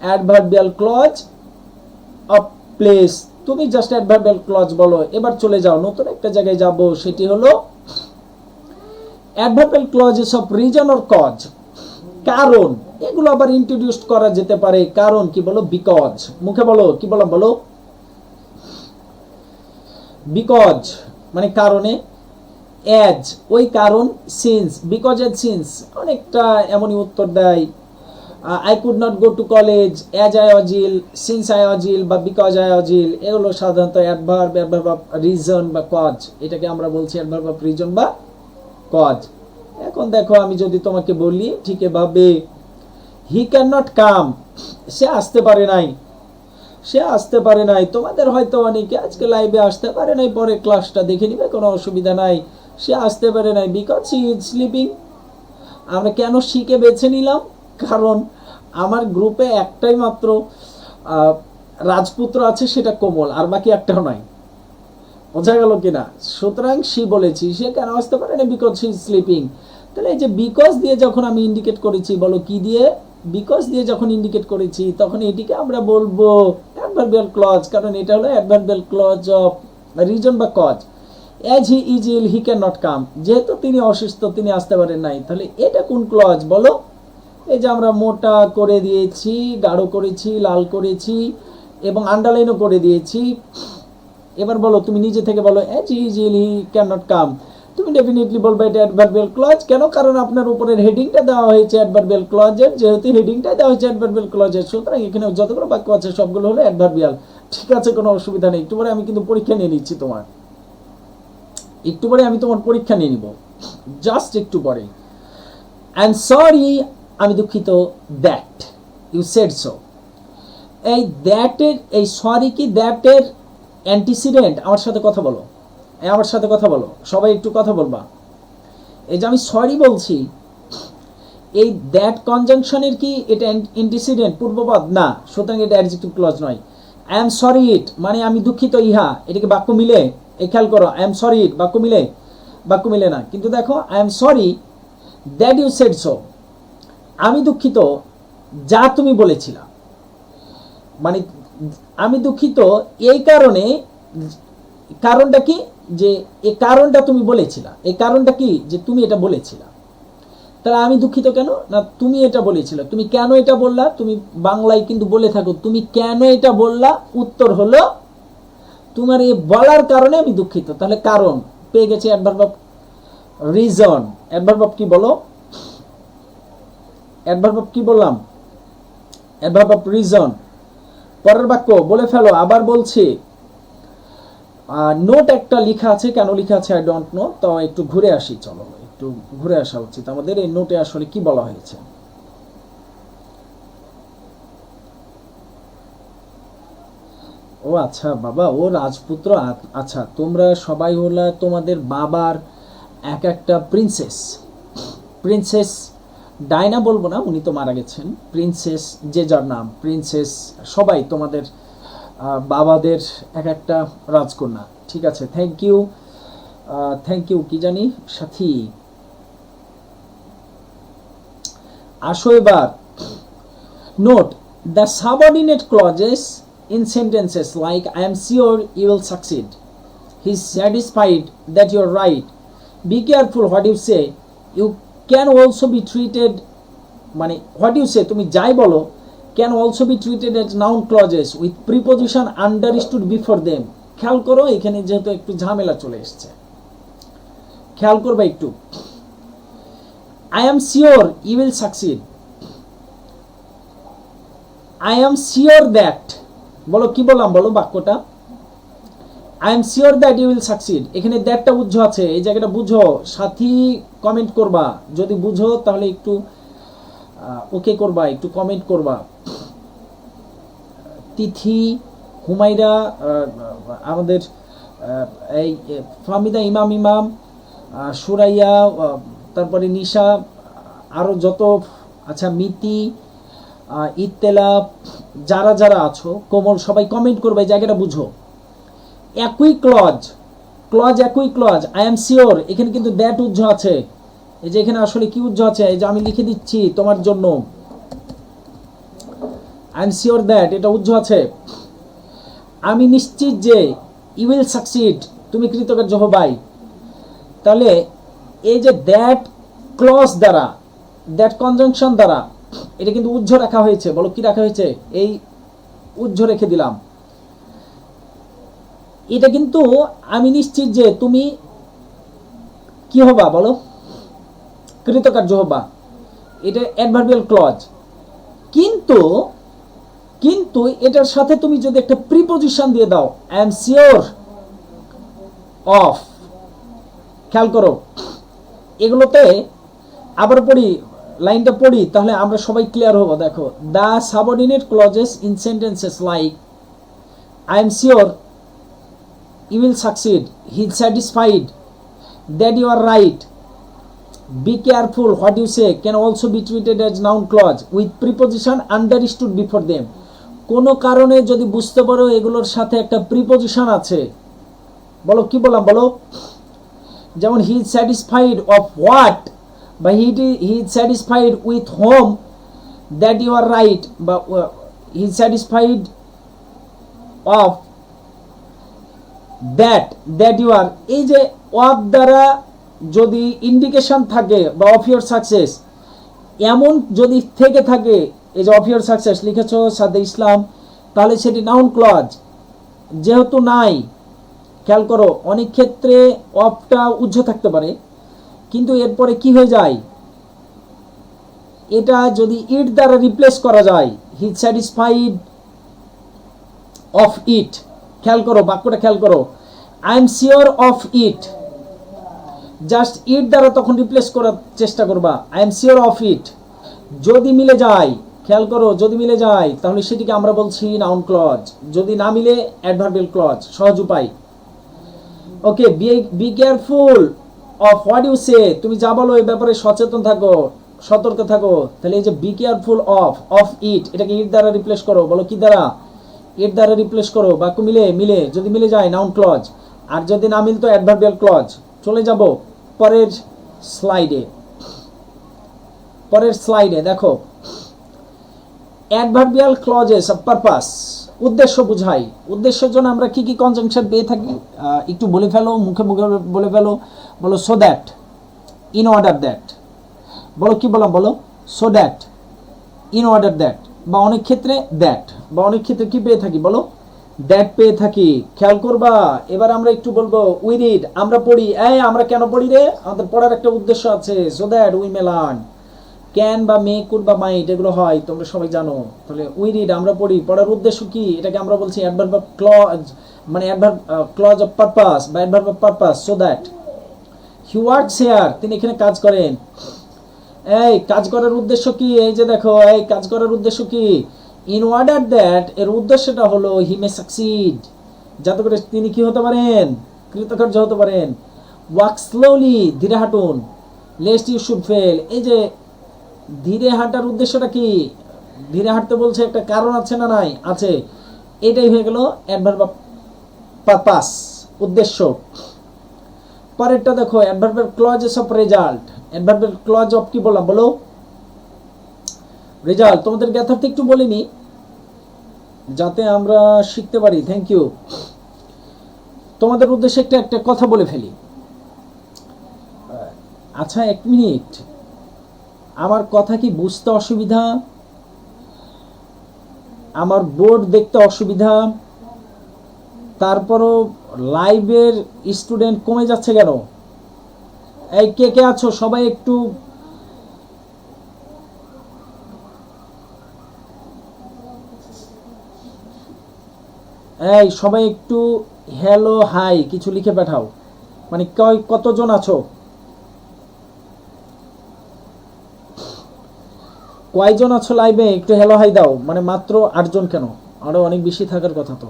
S1: অ্যাডভার্বিয়াল ক্লজ অফ প্লেস। তুমি জাস্ট অ্যাডভার্বিয়াল ক্লজ বলো। এবার চলে যাও, নতুন একটা জায়গায় যাব, সেটি হলো adverbial clauses of reason or cause, কারণ। এগুলো আবার ইন্ট্রোডিউস করা যেতে পারে, কারণ কি বলো, বিকজ, মুখে বলো, কি বলো, বলো বিকজ মানে কারণে, এজ ওই কারণ, সিন্স, বিকজ এজ সিন্স, অনেকটা এমনই উত্তর দেয়। I could not go to college as I was ill, since I was ill বা because I was ill, এগুলো সাধারণত অ্যাডভার্ব, অ্যাডভার্ব অফ রিজন বা কজ, এটাকে আমরা বলছি অ্যাডভার্ব অফ রিজন বা কজ। এখন দেখো, আমি যদি তোমাকে বলি ঠিক এভাবে, হি ক্যান নট কাম, সে আসতে পারে নাই, সে আসতে পারে নাই। তোমাদের হয়তো অনেকে আজকে লাইভে আসতে পারে নাই, পরে ক্লাসটা দেখে নিবে, কোনো অসুবিধা নাই। সে আসতে পারে নাই বিকজ হি ইজ স্লিপিং। আমরা কেন শিখে বেছে নিলাম, কারণ আমার গ্রুপে একটাই মাত্র রাজপুত্র আছে, সেটা কোমল, আর বাকি একটাও নাই, বোঝা গেল কিনা। সুতরাং সি বলেছি, সে কেন আসতে পারে না, বিকজ সি ইজ স্লিপিং। তাহলে এই যে বিকজ দিয়ে যখন আমি ইন্ডিকেট করেছি, বলো কি দিয়ে, বিকজ দিয়ে যখন ইন্ডিকেট করেছি, তখন এটিকে আমরা বলবো অ্যাডভার্বিয়াল ক্লজ, কারণ এটা হলো অ্যাডভার্বিয়াল ক্লজ অফ রিজন বা cause. As he is ill he can not come, যেহেতু তিনি অসুস্থ, তিনি আসতে পারেন নাই। তাহলে এটা কোন ক্লজ বলো, এই যে আমরা মোটা করে দিয়েছি, গাঢ় করেছি, লাল করেছি এবং আন্ডারলাইনও করে দিয়েছি। এবার বলো, তুমি নিজে থেকে বলো, as he is ill he can not come. তুমি ডেফিনেটলি বলবে এটা অ্যাডভার্বিয়াল ক্লজ। কেন, কারণ আপনার উপরের হেডিংটা দেওয়া হয়েছে অ্যাডভার্বিয়াল ক্লজের, যেহেতু হেডিংটা দেওয়া হয়েছে অ্যাডভার্বিয়াল ক্লজের, সুতরাং এখানে যতগুলো বাক্য আছে সবগুলো হলো অ্যাডভার্বিয়াল। ঠিক আছে, কোনো অসুবিধা নেই। একটু পরে আমি কিন্তু পরীক্ষা নিয়ে নিচ্ছি তোমার, একটু পরে আমি তোমার পরীক্ষা নিয়ে নিব, জাস্ট একটু পরে। আই এম সরি, আমি দুঃখিত, দ্যাট ইউ সেড সো। এই দ্যাটের, এই সরি কি দ্যাটের অ্যান্টিসিডেন্ট। আমার সাথে কথা বলো, আমার সাথে কথা বলো, সবাই একটু কথা বলবা। এই যে আমি সরি বলছি, এই দ্যাট কনজাংশনের কি এটা অ্যান্টিসিডেন্ট, পূর্বপদ না, সুতরাং এটা অ্যাডজেক্টিভ ক্লজ নয়। আই এম সরি ইট মানে আমি দুঃখিত ইহা, এটাকে বাক্য মিলে, এই খেয়াল করো, আই এম সরি ইট বাক্য মিলে, বাক্য মিলে না। কিন্তু দেখো, I am sorry that you said so, আমি দুঃখিত যা তুমি বলেছিলা, মানে আমি দুঃখিত এই কারণে, কারণটা কি, যে এই কারণটা তুমি বলেছিলা, এই কারণটা কি, যে তুমি এটা বলেছিলা। তাহলে আমি দুঃখিত কেন না, তুমি এটা বলেছিলে। তুমি কেন এটা বললা, তুমি বাংলায় কিন্তু বলে থাকো তুমি কেন এটা বললা, উত্তর হলো তোমার এই বলার কারণে আমি দুঃখিত। তাহলে কারণ পেয়ে গেছে adverb of reason. Adverb of কি বলো, অ্যাডভার্ব অফ কি বললাম, অ্যাডভার্ব অফ রিজন। পরের বাক্য বলে ফেলো, আবার বলছি। নোট একটা লেখা আছে, কেন লেখা আছে আই ডোন্ট নো, তো একটু ঘুরে আসি, চলো একটু ঘুরে আসা উচিত আমাদের। এই নোটে আসলে কি বলা হয়েছে? ও আচ্ছা বাবা, ও রাজপুত্র। আচ্ছা, তোমরা সবাই হলো তোমাদের বাবার এক একটা প্রিন্সেস। প্রিন্সেস ডায়না বলবো না, উনি তো মারা গেছেন। প্রিন্সেস যে যার নাম, প্রিন্সেস সবাই তোমাদের বাবাদের এক একটা রাজকন্যা। ঠিক আছে, থ্যাংক ইউ। থ্যাংক ইউ কি জানি সাথী। আসো এবার। Note the subordinate clauses in sentences like I am sure you will succeed, he is satisfied that you are right, be careful what you say, you can also be treated, মানে what you say তুমি যাই বলো, can also be treated as noun clauses with preposition understood before them। খেয়াল করো এখানে যেহেতু একটু ঝামেলা চলে এসেছে, খেয়াল করবে একটু। I am sure you will succeed, I am sure that, বলো কি বললাম, বলো বাক্যটা। I am sure that you will succeed, এখানে দ্যাটটা বুঝো আছে, এই জায়গাটা বুঝো। সাথী কমেন্ট করবা, যদি বুঝো তাহলে একটু ওকে করবা, একটু কমেন্ট করবা। তিথি, হুমাইরা, আমাদের এই ফামিদা, ইমাম, সুরাইয়া, তারপরে নিশা, আরো যত, আচ্ছা মিতি, ইত্তেলা, যারা যারা আছো, কোমল, সবাই কমেন্ট করবে, এই জায়গাটা বুঝো। একই ক্লজ, একই ক্লজ। আই এম শিওর, এখানে কিন্তু দ্যাট উজ্জ আছে। এই যে এখানে আসলে কি উজ্জ আছে, এই যে আমি লিখে দিচ্ছি তোমার জন্য, আই এম শিওর দ্যাট, এটা উজ্জ আছে। আমি নিশ্চিত যে, ইউ উইল সাকসিড, তুমি কৃতকার্য হবাই। তাহলে এই যে দ্যাট ক্লজ দ্বারা, দ্যাট কনজাংশন দ্বারা, এটা কিন্তু উজ্জ্ব রাখা হয়েছে। বলো কি রাখা হয়েছে? এই উজ্জ্ব রেখে দিলাম। এটা কিন্তু আমি নিশ্চিত যে তুমি কি হবা, বলো কৃতকার্য হবা, এটা অ্যাডভার্বিয়াল ক্লজ। কিন্তু কিন্তু এটার সাথে তুমি যদি একটা প্রিপজিশন দিয়ে দাও, আই এম শিওর অফ, খেয়াল করো এগুলোতে, আবার পড়ি লাইনটা পড়ি, তাহলে আমরা সবাই ক্লিয়ার হবো। দেখো, the subordinate clauses in sentences like I am sure you will succeed, he is satisfied that you are right, be careful what you say can also be treated as noun clause with preposition understood before them। কোনো কারণে যদি বুঝতে পারো এগুলোর সাথে একটা preposition আছে, বলো কি বললাম, বলো। যেমন he is satisfied of what, বা he is satisfied with whom that you are right, বা he is satisfied of that you are, এই যে অফ দ্বারা যদি ইন্ডিকেশন থাকে, বা অফ ইউর সাকসেস এমন যদি থেকে থাকে, এই যে অফ ইউর সাকসেস লিখেছ সাদে ইসলাম, তাহলে সেটি নাউন ক্লজ। যেহেতু নাই, খেয়াল করো অনেক ক্ষেত্রে অফটা উজ্জ্ব থাকতে পারে, কিন্তু এরপরে কি হয়ে যায়, এটা যদি ইট দ্বারা রিপ্লেস করা যায়, হি স্যাটিসফাইড অফ ইট, খেয়াল করো বাক্যটা, খেয়াল করো, I am sure of it, just it দ্বারা তখন রিপ্লেস করার চেষ্টা করবা, I am sure of it. যদি মিলে যায়, খেয়াল করো, যদি মিলে যায় তাহলে সেটিকে আমরা বলছি নাউন ক্লজ, যদি না মিলে অ্যাডভার্বিয়াল ক্লজ, সহজ উপায়। Okay, be careful of what you say, তুমি যা বলো এই ব্যাপারে সচেতন থাকো, সতর্ক থাকো। তাহলে এই যে বি কেয়ারফুল অফ ইট, এটাকে ইট দ্বারা রিপ্লেস করো, বলো কি দ্বারা, এর দ্বারা রিপ্লেস করো। বাক্য মিলে, যদি মিলে যায় নাউন ক্লজ, আর যদি না মিলতো অ্যাডভার্বিয়াল ক্লজ। চলে যাব পরের স্লাইডে, দেখো অ্যাডভার্বিয়াল ক্লজেস অফ পারপাস, উদ্দেশ্য বুঝাই। উদ্দেশ্যের জন্য আমরা কি কি কনজাংশন পেয়ে থাকি, একটু বলে ফেলো, মুখে বলে ফেলো, বলো so that, in order that, বলো কি বললাম, বলো so that, in order that, বা অনেক ক্ষেত্রে দ্যাট, বা অনেক ক্ষেত্রে কি পেয়ে থাকি, বলো দ্যাট পেয়ে থাকি। খেয়াল করবা, এবার আমরা একটু বলবো উই রিড, আমরা পড়ি। আমরা কেন পড়ি রে, আমাদের পড়ার একটা উদ্দেশ্য আছে, so that we may learn. Can বা মে, কুড বা মাইট এগুলো হয়, তোমরা সবাই জানো। তাহলে উই রিড, আমরা পড়ি, পড়ার উদ্দেশ্য কি? এটাকে আমরা বলছি অ্যাডভার্ব অফ ক্লজ, মানে অ্যাডভার্ব ক্লজ অফ পারপাস বা adverb of purpose. So that he works here, তিনি এখানে কাজ করেন। এই কাজ করার উদ্দেশ্য কি? এই যে দেখো, এই কাজ করার উদ্দেশ্য কি? ইন অর্ডার দ্যাট, এর উদ্দেশ্যটা হলো হি মে সাকসিড, যাতে করে তিনি কি হতে পারেন? কৃতকার্য হতে পারেন। ওয়াক স্লোলি, ধীরে হাঁটুন। লেস্ট ইউ শুড ফেল, এই যে ধীরে হাঁটার উদ্দেশ্যটা কি? ধীরে হাঁটতে বলছে, একটা কারণ আছে না নাই? আছে। এটাই হয়ে গেল অ্যাডভার্ব অফ পারপাস, উদ্দেশ্য। পরেরটা দেখো, অ্যাডভার্বের ক্লজেস অফ রেজাল্ট। অ্যাডভার্বের ক্লজ অফ কি বললাম বলো? রেজাল্ট। তোমাদের জ্ঞাতার্থে একটু বলিনি যাতে আমরা শিখতে পারি। Thank you. তোমাদের উদ্দেশ্যে একটা কথা বলে ফেলি। আচ্ছা, 1 মিনিট, আমার কথা কি বুঝতে অসুবিধা? আমার বোর্ড দেখতে অসুবিধা? তারপরও লাইভের স্টুডেন্ট কমে যাচ্ছে কেন? এই কে কে আছো সবাই একটু সবাই একটু হ্যালো হাই কিছু লিখে পাঠাও। মানে কতজন আছো? কয়জন আছো লাইভে? একটু হ্যালো হাই দাও। মানে মাত্র 8 জন কেন? আরো অনেক বেশি থাকার কথা তো।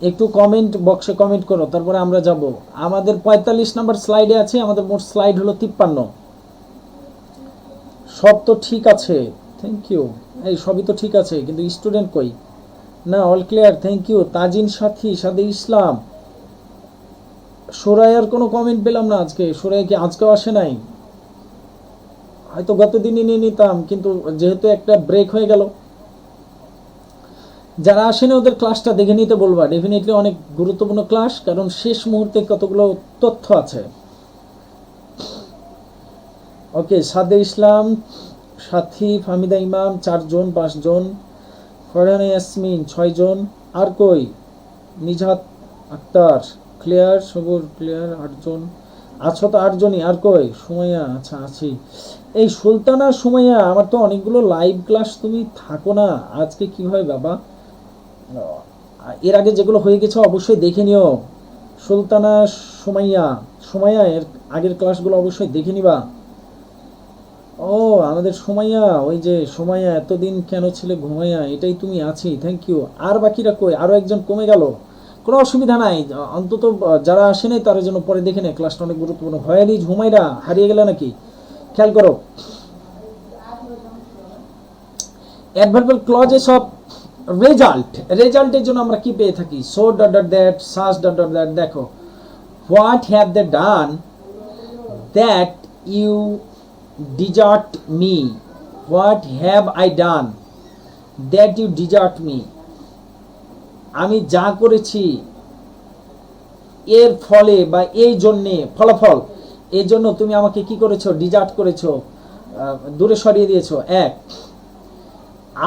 S1: একটু কমেন্ট বক্সে কমেন্ট করো, তারপরে আমরা যাব। আমাদের 45 নাম্বার স্লাইডে আছে, আমাদের মোট স্লাইড হলো 53। সব তো ঠিক আছে, থ্যাংক ইউ। এই সবই তো ঠিক আছে, কিন্তু স্টুডেন্ট কই? না, all clear, thank you. Tazin Sathi, Sade ইসলাম। সুরাইয়ার কোনো কমেন্ট পেলাম না আজকে। সুরাই কি আজকেও আসে নাই? হয়তো গত দিনই নিয়ে নিতাম, কিন্তু যেহেতু একটা ব্রেক হয়ে গেল, যারা আসেনি ওদের ক্লাসটা দেখে নিতে বলবা। ডেফিনেটলি অনেক গুরুত্বপূর্ণ ক্লাস, কারণ শেষ মুহূর্তে কতগুলো তথ্য আছে। ওকে, সাদে ইসলাম, সাথী, ফাহমিদা ইমাম 4 জন 5 জন, ফরহানা ইয়াসমিন 6 জন। আর কই? নিজাত আক্তার ক্লিয়ার, সবুর ক্লিয়ার 8 জন আছো তো? 8 জনই। আর কই? সুমাইয়া, আচ্ছা আছি। এই সুলতানা, সুমাইয়া, আমার তো অনেকগুলো লাইভ ক্লাস, তুমি থাকো না। আজকে কি হয় বাবা? এর আগে যেগুলো হয়ে গেছে অবশ্যই দেখে নিও। সুলতানা, সুমাইয়া, সুমাইয়া এর আগের ক্লাসগুলো অবশ্যই দেখে নিবা। ও আমাদের সুমাইয়া, ওই যে সুমাইয়া, এতদিন কেন ছিলে ঘুমাইয়া? এটাই তুমি আছি, থ্যাংক ইউ। আর বাকিরা কই? আরো একজন কমে গেল, কোনো অসুবিধা নাই। অন্তত যারা আসে নাই তার জন্য পরে দেখে নেয়, ক্লাসটা অনেক গুরুত্বপূর্ণ। ভয়ালিজ, হুমাইরা হারিয়ে গেলে নাকি? খেয়াল করো, অ্যাডভার্বাল ক্লজেস অফ রেজাল্ট। রেজাল্টের জন্য আমরা কি পেয়ে থাকি? So dot dot that, such dot dot that. দেখো, what have they done that you desert me? What have I done that you desert me? আমি যা করেছি এর ফলে বা এই জন্যে, ফলাফল, এই জন্য তুমি আমাকে কি করেছো? ডিজার্ট করেছো, দূরে সরিয়ে দিয়েছো। এক,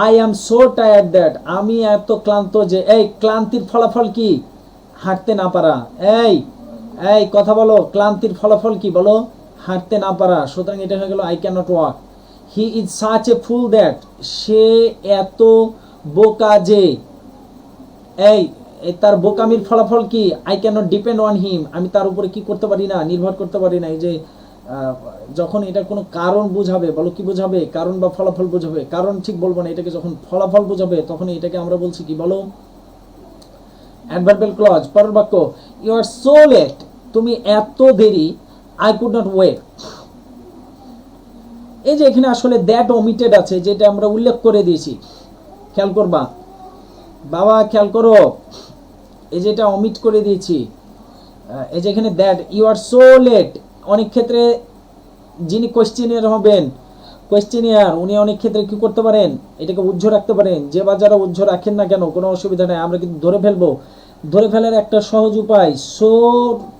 S1: I am so tired that, আমি এত ক্লান্ত যে। এই ক্লান্তির ফলাফল কি? হাঁটতে না পারা। এই এই কথা বলো, ক্লান্তির ফলাফল কি বলো? হাঁটতে না পারা। সুতরাং এটা হয়ে গেল I can not walk. He is such a fool that, সে এত বোকা যে। এই তার বোকামির ফলাফল কি? I can not depend on him, আমি তার উপরে কি করতে পারি না? নির্ভর করতে পারি না। এই যে যখন এটা কোনো কারণ বোঝাবে, বলো কি বোঝাবে? কারণ বা ফলাফল বোঝাবে। কারণ ঠিক বলবো না, এটাকে যখন ফলাফল বোঝাবে তখন এটাকে আমরা বলছি কি বলো? Adverbial clause. পরের বাক্য, ইউ আর সো লেট, তুমি এত দেরি। I could not wait. এই যে এখানে আসলে দ্যাট ওমিটেড আছে, যেটা আমরা উল্লেখ করে দিয়েছি। খেয়াল করবা বাবা, খেয়াল করো, এই যেটা অমিট করে দিয়েছি। এই যে এখানে that, you are so late, অনেক ক্ষেত্রে যিনি কোয়েশ্চেনিয়ার হবেন, কোয়েশ্চেনিয়ার, উনি অনেক ক্ষেত্রে কি করতে পারেন? এটাকে উজ্জ্ব রাখতে পারেন। যে বা যারা উজ্জ্ব রাখেন না কেন, কোনো অসুবিধা নেই, আমরা কিন্তু ধরে ফেলবো। ধরে ফেলার একটা সহজ উপায়, সো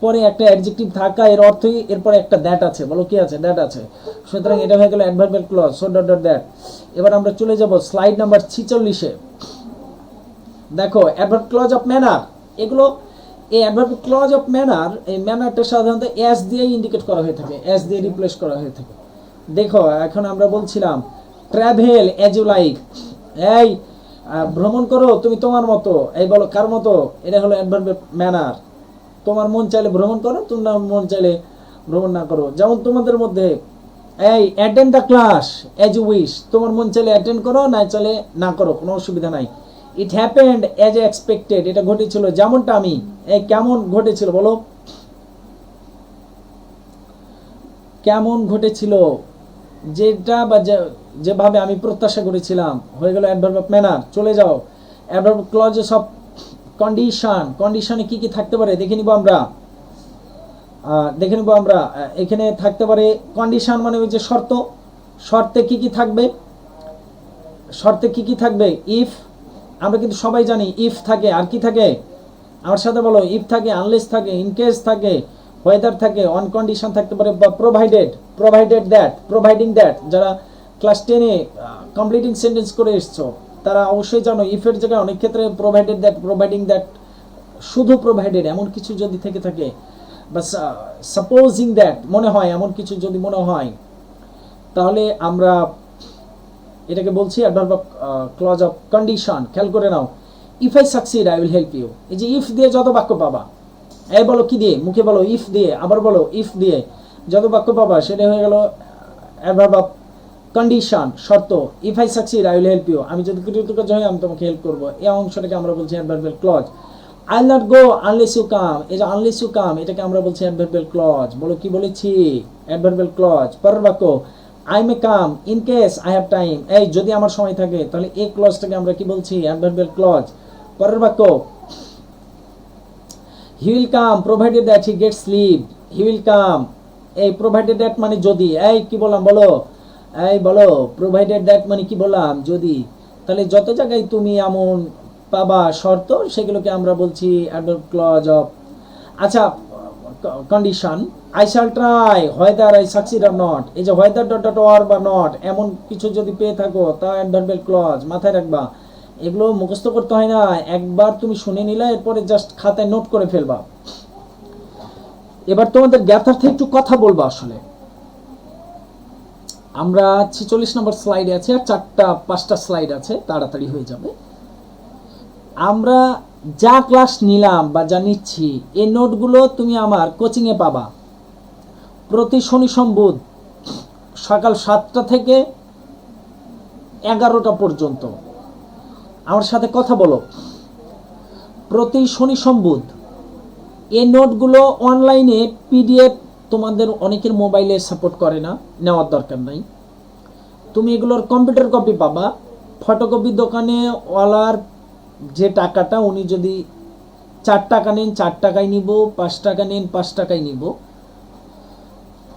S1: পরে একটা অ্যাডজেক্টিভ থাকা, এর অর্থই এরপরে একটা দ্যাট আছে। বলো কি আছে? দ্যাট আছে। সুতরাং এটা হয়ে গেল adverbial clause, so dot dot that. এবার আমরা চলে যাব স্লাইড নাম্বার 46-এ। দেখো, অ্যাডভার্ব ক্লজ অফ ম্যানার। এগুলো, এই অ্যাডভার্ব ক্লজ অফ ম্যানার, এই ম্যানারটা সাধারণত এস দিয়ে ইন্ডিকেট করা হয়ে থাকে, এস দিয়ে রিপ্লেস করা হয়ে থাকে। দেখো এখন আমরা বলছিলাম ট্রাভেল এজ ইউ লাইক, এই ভ্রমণ করো তুমি তোমার মতো, এই বলো কার মতো, এটা হলো অ্যাডভার্ব ম্যানার। তোমার মন চাইলে ভ্রমণ করো, তোমার মন চাইলে ভ্রমণ না করো। যেমন তোমাদের মধ্যে এই attend the class as you wish, তোমার মন চাইলে অ্যাটেন্ড করো, না চাইলে না করো, কোনো অসুবিধা নাই। ইট হ্যাপেন্ড এজ এক্সপেক্টেড, এটা ঘটেছিল যেমনটা আমি, এই কেমন ঘটেছিল বলো, কেমন ঘটেছিল, যেটা বা যেভাবে আমি প্রত্যাশা করেছিলাম, হয়ে গেল অ্যাডভার্ব অফ ম্যানার। চলে যাও অ্যাডভার্ব ক্লজেস অফ কন্ডিশন। কন্ডিশনে কি কি থাকতে পারে দেখে নিব আমরা, এখানে থাকতে পারে কন্ডিশন মানে ওই যে শর্ত, শর্তে কি কি থাকবে, শর্তে কি কি থাকবে, ইফ, আমরা কিন্তু সবাই জানি ইফ থাকে, আর কি থাকে আমার সাথে বলো, ইফ থাকে, আনলেস থাকে, ইনকেস থাকে, ওয়েদার থাকে, অন কন্ডিশন থাকতে পারে, বা provided, provided that, providing that. যারা ক্লাস 10-এ কমপ্লিটিং সেন্টেন্স করে এসছো তারা অবশ্যই জানো ইফের জায়গায় অনেক ক্ষেত্রে প্রোভাইডেড দ্যাট, প্রোভাইডিং দ্যাট, শুধু প্রোভাইডেড এমন কিছু যদি থেকে থাকে, বা সাপোজিং দ্যাট মনে হয়, এমন কিছু যদি মনে হয়, তাহলে আমরা এটাকে বলছি adverb of clause of condition. খেয়াল করে নাও, if I succeed I will help you, এই যে ইফ দিয়ে যত বাক্য পাবা, এই বলো কি দিয়ে, মুখে বলো ইফ দিয়ে, আবার বলো ইফ দিয়ে, যত বাক্য পাবা সেটা হয়ে গেল অ্যাডভার্ব অফ কন্ডিশন, শর্ত। If I succeed I will help you, আমি যদি কৃতকার্য হই আমি তোমাকে হেল্প করবো, এই অংশটাকে আমরা বলছি adverbial clause. I will not go unless you come, এই যে আনলেস ইউ কাম এটাকে আমরা বলছি অ্যাডভার্বিয়াল ক্লজ। বলো কি বলেছি, অ্যাডভার্বিয়াল ক্লজ। পরের বাক্য I may come in case I have time, এই যদি আমার সময় থাকে, তাহলে এই ক্লজটাকে আমরা কি বলছি, অ্যাডভার্বিয়াল ক্লজ। পরের বাক্য he will come provided that he gets leave, he will come, এই প্রোভাইডেড দ্যাট মানে যদি, এই কি বললাম বলো, এই বলো প্রোভাইডেড দ্যাট মানে কি বললাম, যদি। তাহলে যত জায়গায় তুমি এমন পাবা শর্ত, সেগুলোকে আমরা বলছি অ্যাডভার্ব ক্লজ অফ, আচ্ছা condition. I shall try whether I succeed or not, এই যে হোয়েদার ডট ডট অর বা নট এমন কিছু যদি পেয়ে থাকো তা অ্যাডভার্বিয়াল ক্লজ। মাথায় রাখবা, এগুলো মুখস্থ করতে হয় না, একবার তুমি শুনে নিলে এরপরে জাস্ট খাতায় নোট করে ফেলবা। এবার তোমাদের জ্ঞাতার্থে একটু কথা বলবো। আসলে আমরা 46 নম্বর স্লাইডে আছে, আর 4-5টা স্লাইড আছে, তাড়াতাড়ি হয়ে যাবে। আমরা যা ক্লাস নিলাম বা যা নিচ্ছি, এই নোটগুলো তুমি আমার কোচিংয়ে পাবা প্রতি শনি সোম বুধ সকাল 7টা থেকে 11টা পর্যন্ত। আমার সাথে কথা বলো, প্রতি শনি সোম বুধ। এই নোটগুলো অনলাইনে পিডিএফ, তোমাদের অনেকের মোবাইলে সাপোর্ট করে না, নেওয়ার দরকার নাই। তুমি এগুলোর কম্পিউটার কপি পাবা। ফটোকপি দোকানে ওয়ালার যে টাকাটা, উনি যদি 4 টাকা নেন 4 টাকায় নিব, 5 টাকা নেন 5 টাকায় নিব।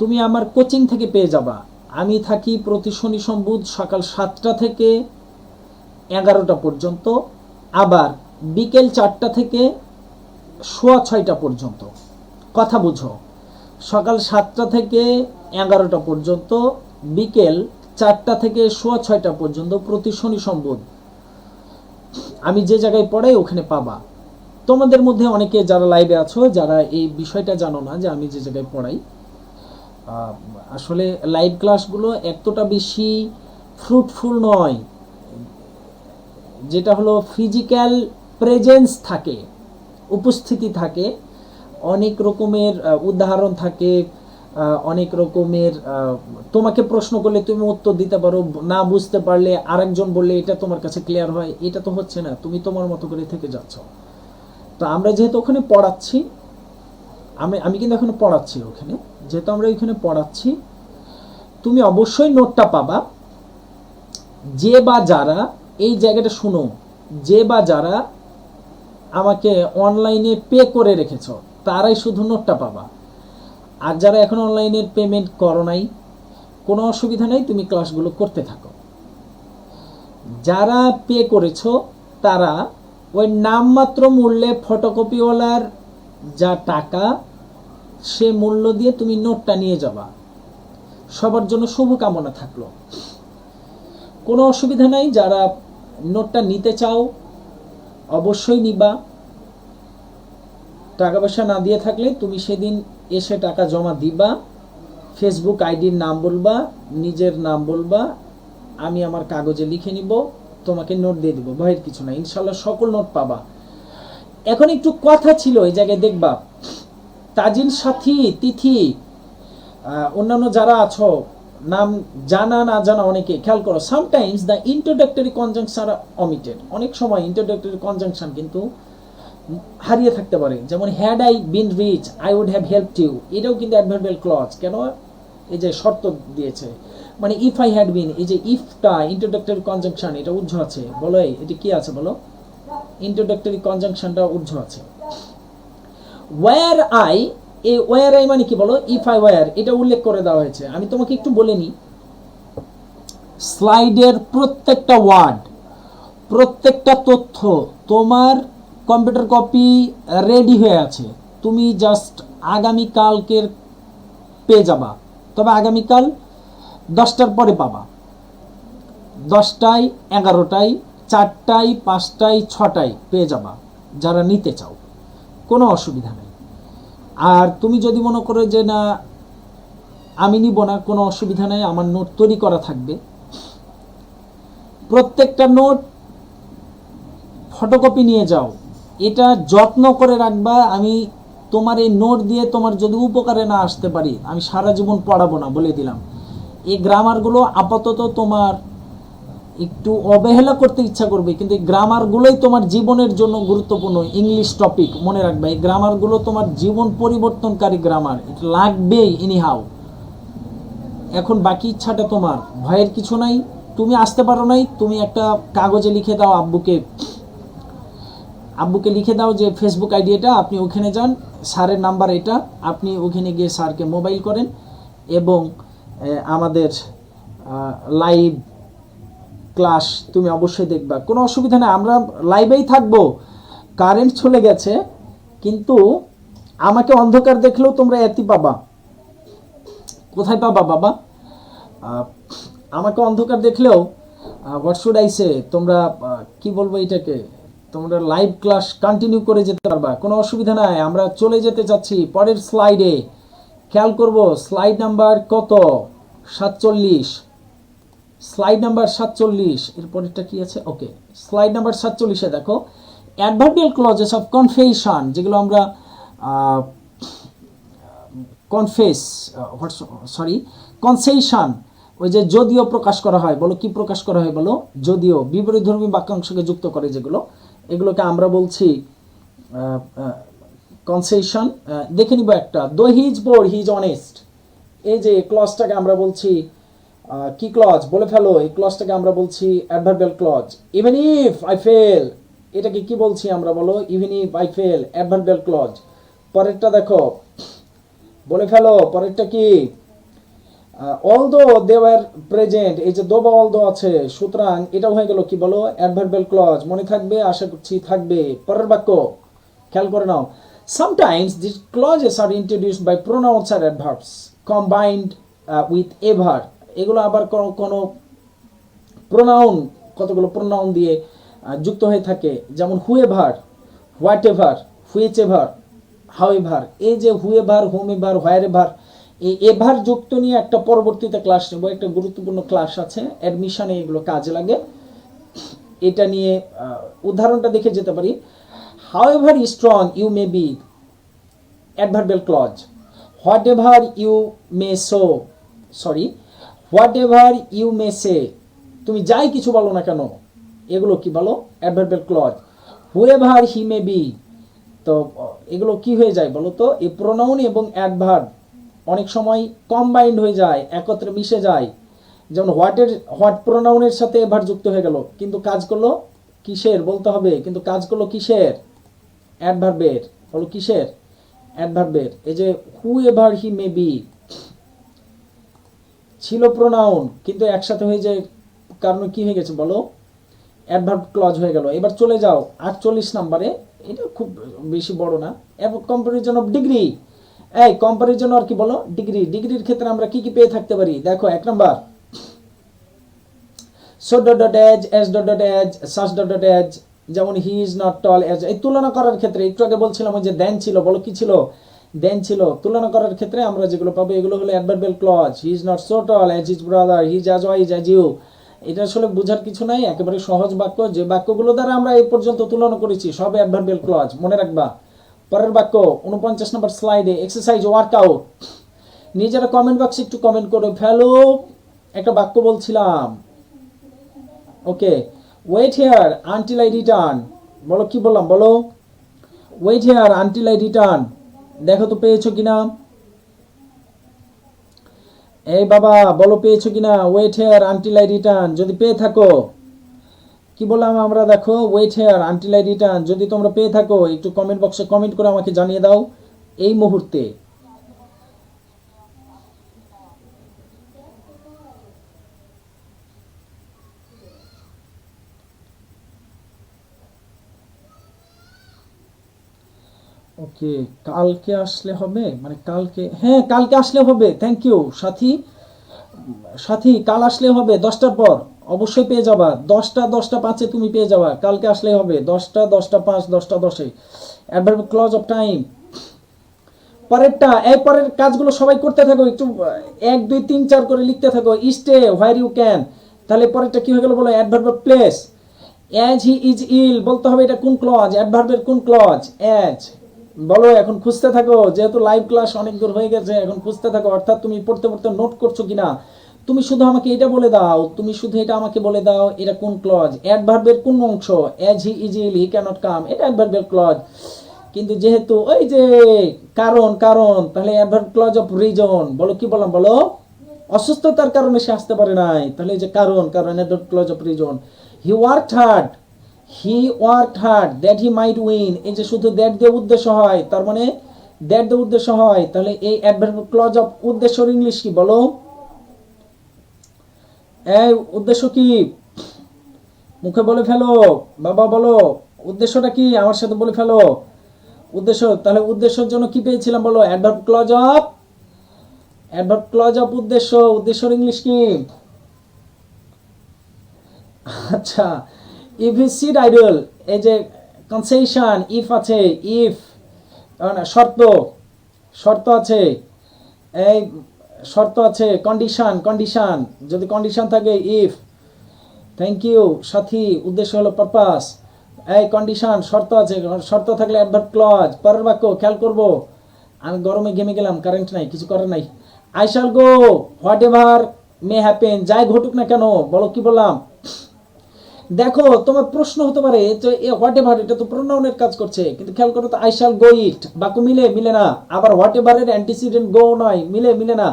S1: তুমি আমার কোচিং থেকে পেয়ে যাবা। আমি থাকি প্রতি শনি সোম বুধ সকাল 7টা থেকে 11টা পর্যন্ত, আবার বিকেল 4টা থেকে সোয়া 6টা পর্যন্ত। কথা বুঝো, সকাল 7টা থেকে 11টা পর্যন্ত, বিকেল 4টা থেকে সোয়া 6টা পর্যন্ত প্রতি শনি সোম বুধ আমি যে জায়গায় পড়াই ওখানে পাবা। তোমাদের মধ্যে অনেকে যারা লাইভে আছো, যারা এই বিষয়টা জানো না যে আমি যে জায়গায় পড়াই, আসলে লাইভ ক্লাসগুলো এতটা বেশি ফ্রুটফুল নয়। যেটা হলো ফিজিক্যাল প্রেজেন্স থাকে, উপস্থিতি থাকে, অনেক রকমের উদাহরণ থাকে, অনেক রকমের তোমাকে প্রশ্ন করলে তুমি উত্তর দিতে পারো, না বুঝতে পারলে আরেকজন বললে এটা তোমার কাছে ক্লিয়ার হয়। এটা তো হচ্ছে না, তুমি তোমার মতো করে থেকে যাচ্ছ। তো আমরা যেহেতু ওখানে পড়াচ্ছি, আমি কিন্তু এখানে পড়াচ্ছি ওখানে, যেহেতু আমরা ওইখানে পড়াচ্ছি, তুমি অবশ্যই নোটটা পাবা। যে বা যারা এই জায়গাটা শুনো, যে বা যারা আমাকে অনলাইনে পে করে রেখেছ তারাই শুধু নোটটা পাবা। আর যারা এখন অনলাইনের পেমেন্ট করো নাই, কোনো অসুবিধা নেই, তুমি ক্লাসগুলো করতে থাকো। যারা পে করেছো তারা ওই নামমাত্র মূল্যে ফটোকপিওয়ালার যা টাকা, সে মূল্য দিয়ে তুমি নোটটা নিয়ে যাবা। সবার জন্য শুভকামনা থাকলো। কোনো অসুবিধা নাই, যারা নোটটা নিতে চাও অবশ্যই নিবা। টাকা পয়সা না দিয়ে থাকলে তুমি সেদিন এসে টাকা জমা দিবা, ফেসবুক আইডির নাম বলবা, নিজের নাম বলবা, আমি আমার কাগজে লিখে নিব, তোমাকে নোট দিয়ে দিব, ভয়ের কিছু না, ইনশাল্লাহ সকল নোট পাবা। এখন একটু কথা ছিল এই জায়গায় দেখবা, তাজিন, সাথী, তিথি, অন্যান্য যারা আছো, নাম জানা না জানা অনেকে, খেয়াল করো, sometimes the introductory conjunction are omitted. অনেক সময় ইন্ট্রোডাক্টরি কনজাংশন কিন্তু হারিয়ে থাকতে পারে। যেমন had I been rich I would have helped you, এটাও কিন্তু অ্যাডভার্বিয়াল ক্লজ। কেন? এই যে শর্ত দিয়েছে, মানে ইফ আই হ্যাড বিন, এই যে ইফটা ইন্ট্রোডাক্টরি কনজাংশন, এটা ঊর্ধ্ব আছে, বলো এটা কি আছে বলো, ইন্ট্রোডাক্টরি কনজাংশনটা ঊর্ধ্ব আছে। ওয়ার আই, এই ওয়ার আই মানে কি বলো, ইফ আই ওয়ার, এটা উল্লেখ করে দেওয়া হয়েছে। আমি তোমাকে একটু বলে নিই, স্লাইডের প্রত্যেকটা ওয়ার্ড, প্রত্যেকটা তথ্য তোমার কম্পিউটার কপি রেডি হয়ে আছে, তুমি জাস্ট আগামীকালকের পেয়ে যাবা। তবে আগামীকাল 10টার পরে পাবা, 10টায়, 11টায়, 4টায়, 5টায়, 6টায় পেয়ে যাবা যারা নিতে চাও, কোনো অসুবিধা নেই। আর তুমি যদি মনে করো যে না আমি নিব না, কোনো অসুবিধা নেই, আমার নোট তৈরি করা থাকবে। প্রত্যেকটা নোট ফটোকপি নিয়ে যাও, এটা যত্ন করে রাখবা। আমি তোমার এই নোট দিয়ে তোমার যদি উপকারে না আসতে পারি, আমি সারা জীবন পড়াবো না, বলে দিলাম। এই গ্রামারগুলো আপাতত তোমার একটু অবহেলা করতে ইচ্ছা করবে, কিন্তু এই গ্রামারগুলোই তোমার জীবনের জন্য গুরুত্বপূর্ণ। ইংলিশ টপিক মনে রাখবে, এই গ্রামারগুলো তোমার জীবন পরিবর্তনকারী গ্রামার, এটা লাগবেই এনিহাউ। এখন বাকি ইচ্ছাটা তোমার, ভয়ের কিছু নাই। তুমি আসতে পারো নাই, তুমি একটা কাগজে লিখে দাও, আব্বুকে লিখে দাও যে ফেসবুক আইডি এটা, আপনি ওখানে যান, স্যারের নাম্বার এটা, আপনি ওখানে গিয়ে স্যারকে মোবাইল করেন এবং আমাদের লাইভ ক্লাস তুমি অবশ্যই দেখবা, কোনো অসুবিধা নেই, আমরা লাইভেই থাকবো। কারেন্ট চলে গেছে, কিন্তু আমাকে অন্ধকার দেখলেও তোমরা এতি পাবা। কোথায় পাবা বাবা? আমাকে অন্ধকার দেখলেও হোয়াট শুড আই সে, তোমরা কি বলবো এটাকে, তোমরা লাইভ ক্লাস কন্টিনিউ করে যেতে পারবা, কোনো অসুবিধা নাই। আমরা চলে যেতে চাচ্ছি পরের স্লাইডে। খেয়াল করব স্লাইড নাম্বার কত, 47, স্লাইড নাম্বার 47, এর পরেরটা কি আছে, ওকে, স্লাইড নাম্বার 47-এ দেখো অ্যাডভার্বিয়াল ক্লজেস অফ কনফেশন, যেগুলো আমরা কনসেশন, ওই যে যদিও প্রকাশ করা হয়, বলো কি প্রকাশ করা হয় বলো, যদিও বিপরীতধর্মী বাক্যাংশকে যুক্ত করে যেগুলো, এগুলোকে আমরা বলছি কনসেশন। দেখে নিব একটা, দো he is poor he is honest, এই যে ক্লজটাকে আমরা বলছি কি ক্লজ, বলে ফেলো, এই ক্লজটাকে আমরা বলছি adverbial clause. Even if I fail, এটাকে কি বলছি আমরা বলো, even if I fail, adverbial clause. পরেরটা দেখো, বলে ফেলো, পরেরটা কি, অলদো দে ওয়ার প্রেজেন্ট, এই যে দো বা অলদো আছে, সুতরাং এটা হয়ে গেল কি বলো, অ্যাডভার্বিয়াল ক্লজ। মনে থাকবে, আশা করছি থাকবে। পরের বাক্য খেয়াল করে নাও, sometimes these clauses are introduced by pronouns or adverbs combined with ever, এগুলো আবার কোনো প্রোনাউন, কতগুলো প্রোনাউন দিয়ে যুক্ত হয়ে থাকে, যেমন whoever, what ever, which ever, how ever. এই যে হুএভার, হোম এভার, হোয়ার এভার, এই এভার যুক্ত নিয়ে একটা পরবর্তীতে ক্লাস নেব, একটা গুরুত্বপূর্ণ ক্লাস আছে, অ্যাডমিশনে এগুলো কাজে লাগে। এটা নিয়ে উদাহরণটা দেখে যেতে পারি। However strong you may be, adverbial clause. Whatever you may whatever you may say, তুমি যাই কিছু বলো না কেন, এগুলো কি বলো, adverbial clause. whoever he may be, তো এগুলো কি হয়ে যায় বলো তো, এই প্রোনাউন এবং অ্যাডভার্ব অনেক সময় কম্বাইন্ড হয়ে যায়, একত্রে মিশে যায়। যেমন হোয়াট প্রোনাউনের সাথে এভার যুক্ত হয়ে গেল, কিন্তু কাজ করলো কিসের বলতে হবে, কিন্তু কাজ করলো কিসের, অ্যাডভার্বের। বলো কিসের, অ্যাডভার্বের। এই যে হুএভার হি মে বি ছিল প্রোনাউন, কিন্তু একসাথে হয়ে যায়, কারণ কি হয়ে গেছে বলো, অ্যাডভার্ব ক্লজ হয়ে গেল। এবার চলে যাও 48 নম্বরে, এটা খুব বেশি বড় না, কম্পারিজন অফ ডিগ্রি। এই কম্পারিজন আর কি বলো, ডিগ্রি। ডিগ্রির ক্ষেত্রে আমরা কি কি পেয়ে থাকতে পারি, দেখো 1 নম্বর so dot edge, as dot edge, such dot edge, যেমন he is not tall as. এই তুলনা করার ক্ষেত্রে একটু আগে বলছিলাম যে দেন ছিল, বলো কি ছিল, দেন ছিল। তুলনা করার ক্ষেত্রে আমরা যেগুলো পাবো এগুলো হলো adverbial clause. He is not so tall as his brother, he is as wise as you. এটা আসলে বোঝার কিছু নাই, একেবারে সহজ বাক্য। যে বাক্যগুলো দ্বারা আমরা এই পর্যন্ত তুলনা করেছি সব অ্যাডভার্বিয়াল ক্লজ, মনে রাখবা। পরের বাক্য 49 নম্বর স্লাইডে, এক্সারসাইজ ওয়ার্কআউট। নিজেরা কমেন্ট বক্সে একটু কমেন্ট করে ফেলো। একটা বাক্য বলছিলাম, okay. Wait here until I return, বলো কি বললাম, বলো। Wait here until I return, দেখো তো পেয়েছো কিনা। এই বাবা বলো পেয়েছো কিনা। Wait here until I return, যদি পেয়ে থাকো, কি বললাম আমরা, দেখো wait here until I return, যদি তোমরা পেয়ে থাকো একটু কমেন্ট বক্সে কমেন্ট করে আমাকে জানিয়ে দাও এই মুহূর্তে। ওকে, কালকে আসলে হবে, মানে কালকে, হ্যাঁ কালকে আসলে হবে। থ্যাংক ইউ সাথী। সাথী কাল আসলে হবে 10টার পর, অবশ্যই পেয়ে যাবা। 10টা 5-এ তুমি পেয়ে যাবা, কালকে আসলে হবে 10টা 10টা 5 10টা 10-এ। Adverb clause of time. পরেরটা, এই পরের কাজগুলো সবাই করতে থাকো, একটু 1 2 3 4 করে লিখতে থাকো। Stay where you can. তাহলে পরেরটা কি হয়ে গেল বলো, adverb of place. As he is ill, বলতে হবে এটা কোন ক্লজ, অ্যাডভার্বের কোন ক্লজ, অ্যাজ। বলো এখন খুঁজতে থাকো, যেহেতু লাইভ ক্লাস অনেক দূর হয়ে গেছে, এখন খুঁজতে থাকো। অর্থাৎ তুমি পড়তে পড়তে নোট করছো কিনা, তুমি শুধু আমাকে এটা বলে দাও, তুমি শুধু এটা আমাকে বলে দাও, এটা কোন ক্লজ, অ্যাডভার্বের কোন অংশ। As he is ill, he cannot come, এটা অ্যাডভার্বের ক্লজ। কিন্তু যেহেতু ওই যে কারণ, কারণ, তাহলে অ্যাডভার্ব ক্লজ অফ রিজন। বলো কি বললাম, বলো। অসুস্থতার কারণে সে আসতে পারে নাই, তাহলে এই যে কারণ, কারণ adverb clause of reason. He worked hard, he worked hard that he might win. এই যে শুধু দ্যাট দিয়ে উদ্দেশ্য হয়, তার মানে দ্যাট দিয়ে উদ্দেশ্য হয়, তাহলে এই অ্যাডভার্ব ক্লজ অফ উদ্দেশ্যর ইংলিশ কি বলো। এই উদ্দেশ্য কি, মুখে বলে ফেলো বাবা, বলো উদ্দেশ্যটা কি, আমার সাথে বলে ফেলো উদ্দেশ্য। তাহলে উদ্দেশ্যের জন্য কি পেয়েছিলাম বলো, adverb clause of, adverb clause of উদ্দেশ্য। উদ্দেশ্যের ইংলিশ কি। আচ্ছা, ইফ ইজ সিড আইডল, এই যে কনসেশন, ইফ আছে, ইফ শর্ত, শর্ত আছে, এই শর্ত আছে। কন্ডিশন, কন্ডিশন, যদি কন্ডিশন থাকে ইফ। থ্যাংক ইউ সাথী। উদ্দেশ্য হলো পারপাস। এই কন্ডিশন শর্ত আছে, শর্ত থাকলে অ্যাডভার্ব ক্লজ। পরের বাক্য খেয়াল করবো, আমি গরমে ঘেমে গেলাম, কারেন্ট নাই, কিছু করার নাই। I shall go what ever may happen, যাই ঘটুক না কেন, বলো কি বললাম। দেখো তোমার প্রশ্ন হতে পারে যে হোয়াট এভার, এটা তো প্রোনাউনের কাজ করছে, কিন্তু খেয়াল করো তো আই শ্যাল গো ইট, বাক্য মিলে মিলে না। আবার হোয়াট এভারের অ্যান্টিসিডেন্ট গো নয়, মিলে মিলে না।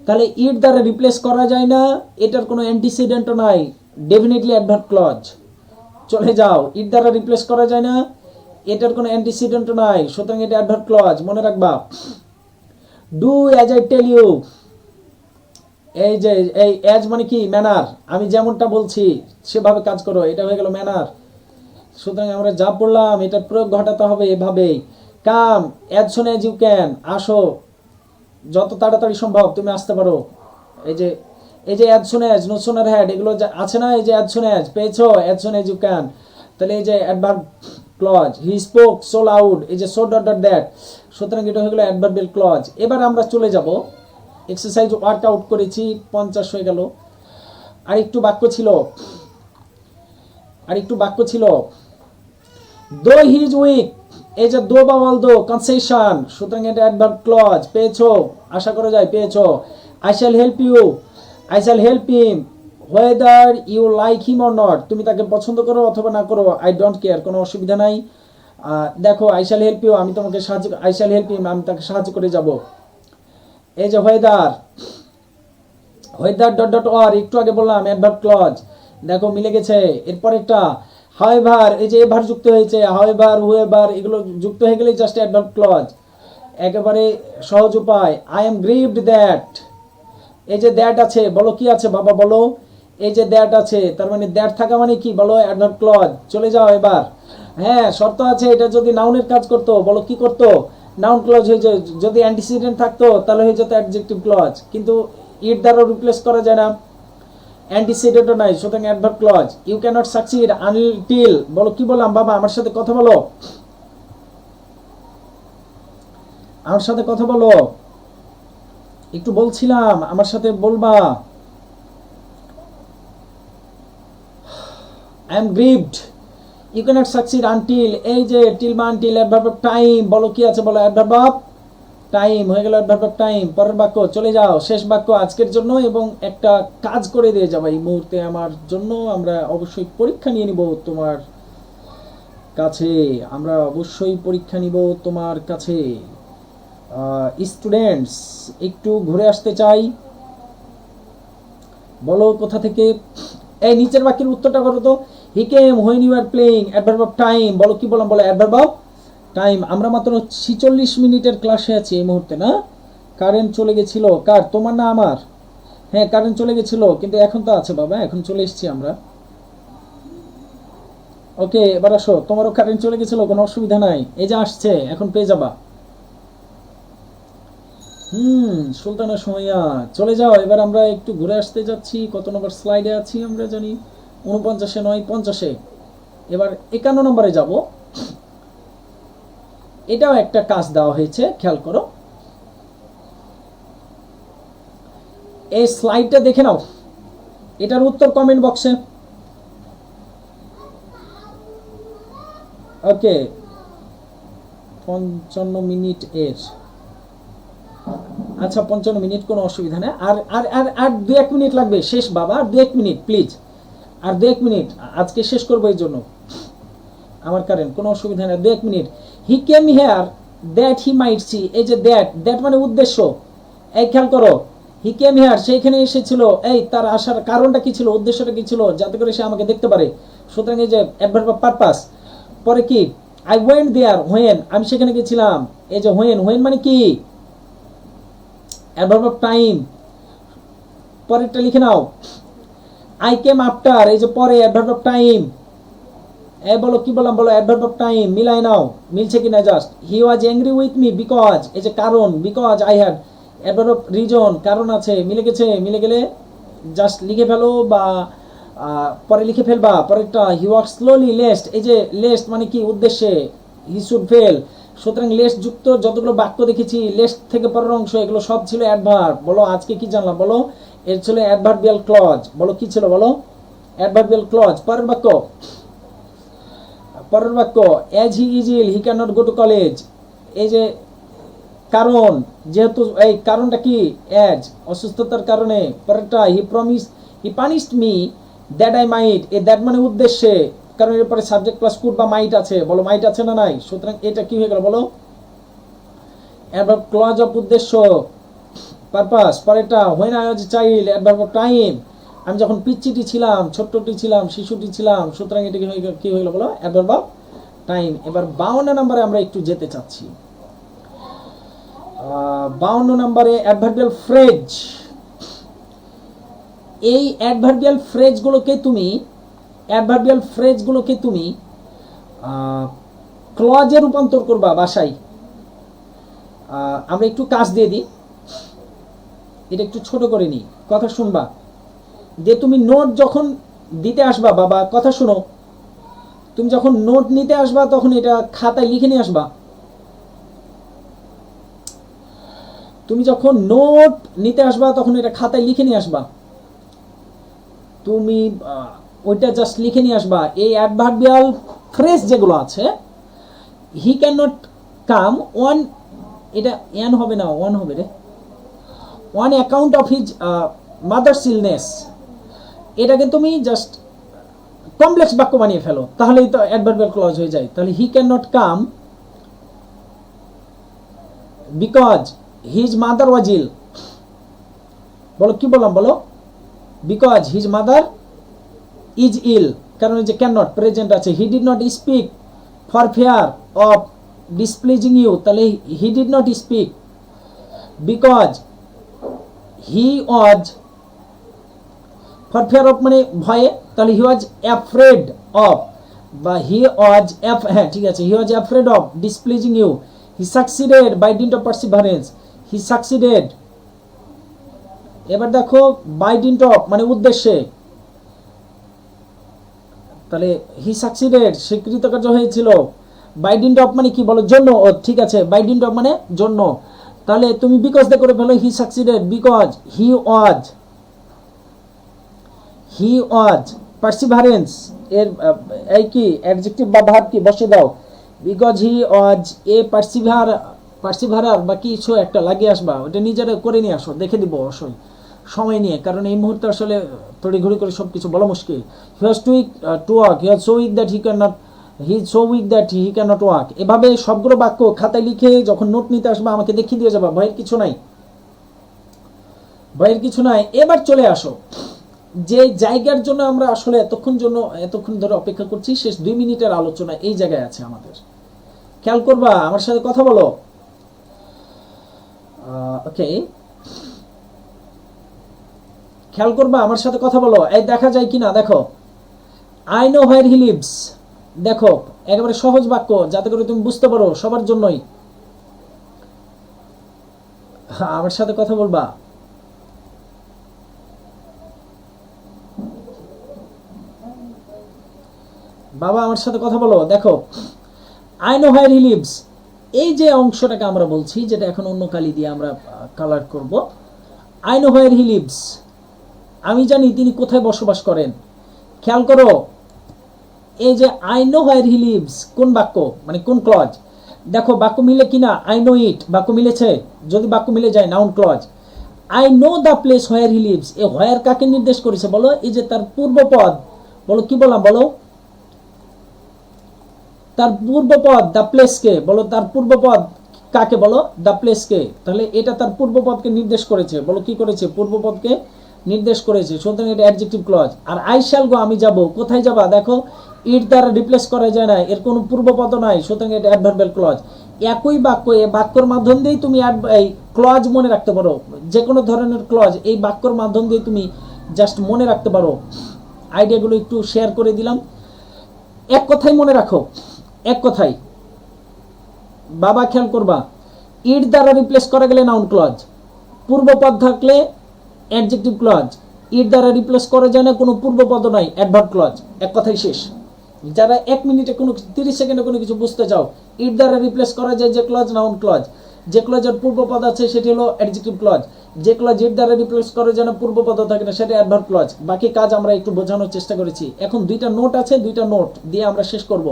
S1: তাহলে ইট দ্বারা রিপ্লেস করা যায় না, এটার কোনো অ্যান্টিসিডেন্টও নাই, ডেফিনেটলি অ্যাডভার্ব ক্লজ। চলে যাও, ইট দ্বারা রিপ্লেস করা যায় না, এটার কোনো অ্যান্টিসিডেন্টও নাই, সুতরাং এটা অ্যাডভার্ব ক্লজ, মনে রাখবা। Do as I tell you, এই যে এই অ্যাজ মানে কি, ম্যানার, আমি যেমনটা বলছি সেভাবে কাজ করো, এটা হয়ে গেল ম্যানার। সুতরাং আমরা যা পড়লাম এটার প্রয়োগ ঘটাতে হবে এভাবেই। Come as soon as you can, আসো যত তাড়াতাড়ি সম্ভব তুমি আসতে পারো। এই যে, এই যে as soon as, no sooner had, এগুলো আছে না, এই যে অ্যাজ সুন অ্যাজ পেয়েছো, as soon as you can. তাহলে এই যে adverb clause, he spoke so loud, এই যে সো ডট ডট দ্যাট, সুতরাং এটা হয়ে গেল অ্যাডভার্বিয়াল ক্লজ। এবার আমরা চলে যাব, এক্সারসাইজ ওয়ার্কআউট করেছি, 50 হয়ে গেল। আর একটু বাক্য ছিল, আর একটু বাক্য ছিল। দো হি ইজ উইক, এই যে দো বা অল দো কনসেশন, সুতরাং এটা অ্যাডভার্ব ক্লজ। পেয়েছো, আশা করা যায় পেয়েছো। I shall help you, I shall help him whether you like him or not, তুমি তাকে পছন্দ করো অথবা না করো, আই ডোন্ট কেয়ার, কোনো অসুবিধা নাই। দেখো আই শ্যাল হেল্প ইউ, আমি তোমাকে সাহায্য, আই শ্যাল হেল্প হিম, আমি তাকে সাহায্য করে যাব। এই যে whether, whether dot dot or, একটু আগে বললাম অ্যাডভার্ব ক্লজ, দেখো মিলে গেছে। এরপর একটা হাউএভার, এই যে এভার যুক্ত হয়েছে, হাউএভার হুএভার এগুলো যুক্ত হয়ে গেলে জাস্ট অ্যাডভার্ব ক্লজ, একেবারে সহজ উপায়। আই এম গ্রিভড দ্যাট, এই যে দ্যাট আছে, বলো কি আছে বাবা, বলো। এই যে দ্যাট আছে, তার মানে দ্যাট থাকা মানে কি বলো, অ্যাডভার্ব ক্লজ। চলে যাও এবার। হ্যাঁ শর্ত আছে, এটা যদি নাউনের কাজ করতো, বলো কি করতো, নাউন ক্লজ হয়ে যায়। যদি অ্যান্টিসিডেন্ট থাকতো তাহলে হয়ে যেত অ্যাডজেক্টিভ ক্লজ, কিন্তু ইট দ্বারা রিপ্লেস করা যায় না, অ্যান্টিসিডেন্টও নাই, সুতরাং adverb clause. You cannot succeed until, বলো কি বললাম বাবা, আমার সাথে কথা বলো। আমার সাথে কথা বলো, একটু বলছিলাম আমার সাথে বলবা। I am grieved. You cannot succeed until, এই যে till বা until adverb of time, বলো কি আছে বলো, adverb of time হয়ে গেল, adverb of time। পরের বাক্য চলে যাও, শেষ বাক্য আজকের জন্য, এবং একটা কাজ করে দিয়ে যাবো এই মুহূর্তে আমার জন্য। আমরা অবশ্যই পরীক্ষা নিয়ে নিব তোমার কাছে, আমরা অবশ্যই পরীক্ষা নিব তোমার কাছে। স্টুডেন্টস একটু ঘুরে আসতে চাই, বলো কোথা থেকে। এই নিচের বাক্যের উত্তরটা করো তো। He came when you are playing, adverb of time, বলো কি বললাম বলো, অ্যাডভার্ব অফ টাইম। আমরা মাত্র 46 মিনিটের ক্লাসে আছি এই মুহূর্তে না? কারেন্ট চলে গেছিল কার, তোমার না আমার? হ্যাঁ কারেন্ট চলে গেছিল, কিন্তু এখন তো আছে বাবা, এখন চলে এসেছি আমরা। ওকে এবার আসো, তোমারও কারেন্ট চলে গেছিল, কোনো অসুবিধা নাই, এই যে আসছে, এখন পেয়ে যাবা। সুলতানা সুমাইয়া চলে যাও। এবার আমরা একটু ঘুরে আসতে যাচ্ছি, কত নম্বর স্লাইডে আছি আমরা জানি, 49-এ নয় 50-এ। এবার 51 নম্বরে যাব। এটাও একটা কাজ দেওয়া হয়েছে, খেয়াল করো, এই স্লাইডটা দেখে নাও, এটার উত্তর কমেন্ট বক্সে। ওকে 55 মিনিট এর, আচ্ছা 55 মিনিট, কোনো অসুবিধা নেই। আর আর আর আর 2-1 মিনিট লাগবে, শেষ বাবা, 2-1 মিনিট প্লিজ, আর 2-1 মিনিট, আজকে শেষ করবো এই জন্য। আমার কারেন্ট, কোনো অসুবিধা নেই, 2-1 minute. He came here that he might see, এই যে দ্যাট মানে উদ্দেশ্য, এই খেয়াল করো, হি কেম হিয়ার সেইখানে এসেছিল, এই তার আসার কারণটা কি ছিল, উদ্দেশ্যটা কি ছিল, যাতে করে সে আমাকে দেখতে পারে। সুতরাং এই যে অ্যাডভার্ব অফ পারপাস। পরে কি, আই ওয়েন্ট দেয়ার হোয়েন, আমি সেখানে গেছিলাম, এই যে হোয়েন মানে কি, অ্যাডভার্ব অফ টাইম। পরেরটা লিখে নাও, আই কেম আফটার, এই যে পরে অ্যাডভার্ব অফ টাইম। এই বলো কি বললাম বলো, অ্যাডভার্ব অফ টাইম, মিলাই নাও, মিলছে কিনা just. He was angry with me because, এই যে কারণ, because I had, adverb of reason, কারণ আছে, মিলে গেছে, মিলে গেলে জাস্ট লিখে ফেলো বা পরে লিখে ফেলবা। পরেরটা হি ওয়াক স্লোলি লেস্ট, এই যে লেস্ট মানে কি, উদ্দেশ্যে, হি শুড ফেল। সুতরাং লেস্ট যুক্ত যতগুলো বাক্য দেখেছি, লেস্ট থেকে পরের অংশ, এগুলো সব ছিল অ্যাডভার্ব। বলো আজকে কি জানলাম বলো, এর ছিল অ্যাডভার্বিয়াল ক্লজ। বলো কি ছিল বলো, অ্যাডভার্বিয়াল ক্লজ। পরের বাক্য, as he is ill he can not go to college, এই যে কারণ, যেহেতু এই কারণটা কি, অ্যাজ, অসুস্থতার কারণে। পরেরটা he punished me that I might, এই দ্যাট মানে উদ্দেশ্যে, কারণ এর পরে সাবজেক্ট প্লাস কুড বা মাইট আছে, বলো মাইট আছে না নাই? সুতরাং এটা কি হয়ে গেল বলো, অ্যাডভার্ব ক্লজ অফ উদ্দেশ্য, পারপাস। পরেরটা when I was a child, adverb of time, আমি যখন পিচ্চিটি ছিলাম, ছোট্টটি ছিলাম, শিশুটি ছিলাম, সুতরাং এটা কি হয়ে গেল বলো, অ্যাডভার্ব অফ টাইম। এবার 52 নম্বরে আমরা একটু যেতে চাচ্ছি। 52 নম্বরে অ্যাডভার্বিয়াল ফ্রেজ। এই অ্যাডভার্বিয়াল ফ্রেজগুলোকে তুমি ক্লজে রূপান্তর করবা বাসায়। আমরা একটু কাজ দিয়ে দিই, এটা একটু ছোট করে নিই, কথা শুনবা। যে তুমি নোট যখন দিতে আসবা, বাবা কথা শুনো, তুমি যখন নোট নিতে আসবা তখন এটা খাতায় লিখে নিয়ে আসবা। তুমি যখন নোট নিতে আসবা তখন এটা খাতায় লিখে নিয়ে আসবা, তুমি ওইটা জাস্ট লিখে নিয়ে আসবা। এই অ্যাডভার্বিয়াল ফ্রেজ যেগুলো আছে, he can not come on, এটা এন হবে না, ওয়ান হবে রে, on account of his mother's illness, এটাকে তুমি জাস্ট কমপ্লেক্স বাক্য বানিয়ে ফেলো, তাহলেই তো অ্যাডভার্বিয়াল ক্লজ হয়ে যায়। তাহলে he can not come because his mother was ill, বলো কি বললাম বলো, because his mother is ill, কারণ যে ক্যান নট প্রেজেন্ট আছে। He did not speak for fear of displeasing you, তাহলে he did not speak because he was, for fear of মানে ভয়ে, তাহলে হি ওয়াজ অ্যাফ্রেড অফ, বা হি ওয়াজ, হ্যাঁ ঠিক আছে, he was afraid of displeasing you. He succeeded by dint of perseverance, he succeeded. এবার দেখো বাই ডিন্ট অফ মানে উদ্দেশ্যে, তাহলে হি সাকসিডেড সে কৃতকার্য হয়েছিল, বাই ডিডন্ট অফ মানে কি বলো, জন্য। ও ঠিক আছে, বাই ডিডন্ট অফ মানে জন্য। তাহলে তুমি বিকজ দিয়ে করে ফেলো, he succeeded because he was perseverance এর এই কি অ্যাডজেক্টিভ বা ভার্ব কি বসে দাও, বিকজ হি ওয়াজ এ পার্সিভারার বা কিছু একটা লাগিয়ে আসবা, ওটা নিজেরা করে নিয়ে আসো, দেখে দিব অবশ্যই সময় নিয়ে, কারণ এই মুহূর্তে আসলে তড়িঘড়ি করে সব কিছু বলা মুশকিল। He was too weak to walk, he was so weak that he can not walk. এভাবে সবগুলো বাক্য খাতায় লিখে যখন নোট নিতে আসবা আমাকে দেখিয়ে দিয়ে যাবা, ভয়ের কিছু নাই। এবার চলে আসো যে জায়গার জন্য আমরা আসলে এতক্ষণ ধরে অপেক্ষা করছি, শেষ 2 মিনিটের আলোচনা এই জায়গায় আছে আমাদের। খেয়াল করবা, আমার সাথে কথা বলো। ওকে, খেয়াল করবা, আমার সাথে কথা বলো। এই দেখা যায় কিনা দেখো, I know where he leaves. দেখো একেবারে সহজ বাক্য, যাতে করে তুমি বুঝতে পারো, সবার জন্যই। আমার সাথে কথা বলবা। বাবা আমার সাথে কথা বলো। দেখো I know where he leaves, এই যে অংশটাকে আমরা বলছি, যেটা এখন অন্য কালি দিয়ে আমরা কালার করব। I know where he leaves, আমি জানি তিনি কোথায় বসবাস করেন। খেয়াল করো, এই যে I know where he leaves কোন বাক্য, মানে কোন ক্লজ। দেখো বাক্য মিলে কিনা, আই নো ইট বাক্য মিলেছে, যদি বাক্য মিলে যায় noun clause. I know the place where he lives, a where কাকে নির্দেশ করেছে বলো, এই যে তার পূর্বপদ, বলো কি বললাম বলো, তার পূর্বপদ দ্য প্লেসকে বলো, তার পূর্বপদ কাকে বলো, দ্য প্লেসকে। তাহলে এটা তার পূর্বপদকে নির্দেশ করেছে, বলো কি করেছে, পূর্বপদকে নির্দেশ করেছে, সুতরাং এটা অ্যাডজেক্টিভ ক্লজ। আর আই শ্যাল গো, আমি যাব, কোথায় যাবা, দেখো ইট দ্বারা রিপ্লেস করা যায় না, এর কোনো পূর্বপদ নাই, সুতরাং এটা অ্যাডভার্বিয়াল ক্লজ। একই বাক্য, এই বাক্যর মাধ্যম দিয়েই তুমি এই ক্লজ মনে রাখতে পারো, যে কোনো ধরনের ক্লজ এই বাক্যর মাধ্যম দিয়ে তুমি জাস্ট মনে রাখতে পারো। আইডিয়াগুলো একটু শেয়ার করে দিলাম। এক কথাই মনে রাখো, এক কথাই বাবা খেয়াল করবা, ইট দ্বারা রিপ্লেস করা গেলে নাউন ক্লজ, পূর্বপদ থাকলে অ্যাডজেক্টিভ ক্লজ, ইট দ্বারা রিপ্লেস করা যায় না, কোনো পূর্বপদ নাই, অ্যাডভার্ব ক্লজ। এক কথাই শেষ। যারা 1 মিনিটে কোনো 30 সেকেন্ডে কোনো কিছু বুঝতে চাও, ইট দ্বারা রিপ্লেস করা যায় যে ক্লজ, নাউন ক্লজ। যে ক্লজের পূর্বপদ আছে সেটি হলো অ্যাডজেক্টিভ ক্লজ। যে ক্লজ ইট দ্বারা রিপ্লেস করা যায় না, পূর্বপদ থাকে না, সেটা অ্যাডভার্ব ক্লজ। বাকি কাজ আমরা একটু বোঝানোর চেষ্টা করেছি। এখন 2টা নোট আছে, 2টা নোট দিয়ে আমরা শেষ করব।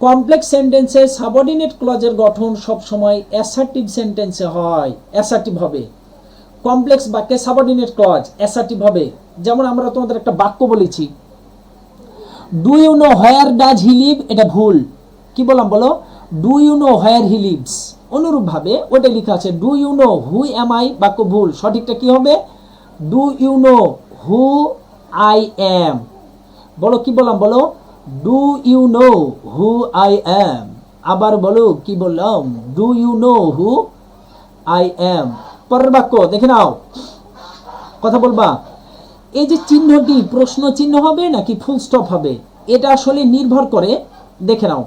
S1: কমপ্লেক্স সেন্টেন্সে সাবঅর্ডিনেট ক্লজের গঠন সব সময় অ্যাসার্টিভ সেন্টেন্সে হয়, অ্যাসার্টিভ হবে। কমপ্লেক্স বাক্যে সাবঅর্ডিনেট ক্লজ অ্যাসার্টিভ হবে। যেমন আমরা তোমাদের একটা বাক্য বলেছি, do you know where does he live, এটা ভুল। কি বললাম বলো, do you know where he lives. অনুরূপভাবে ওটা লেখা আছে do you know who am I, বাক্য ভুল। সঠিকটা কি হবে, do you know who I am. বলো কি বললাম বলো, do you know who I am. আবার বলো কি বললাম, do you know who I am. পরের বাক্য দেখে নাও, কথা বলবা। এই যে চিহ্নটি প্রশ্ন চিহ্ন হবে নাকি ফুল স্টপ হবে, এটা আসলে নির্ভর করে, দেখে নাও।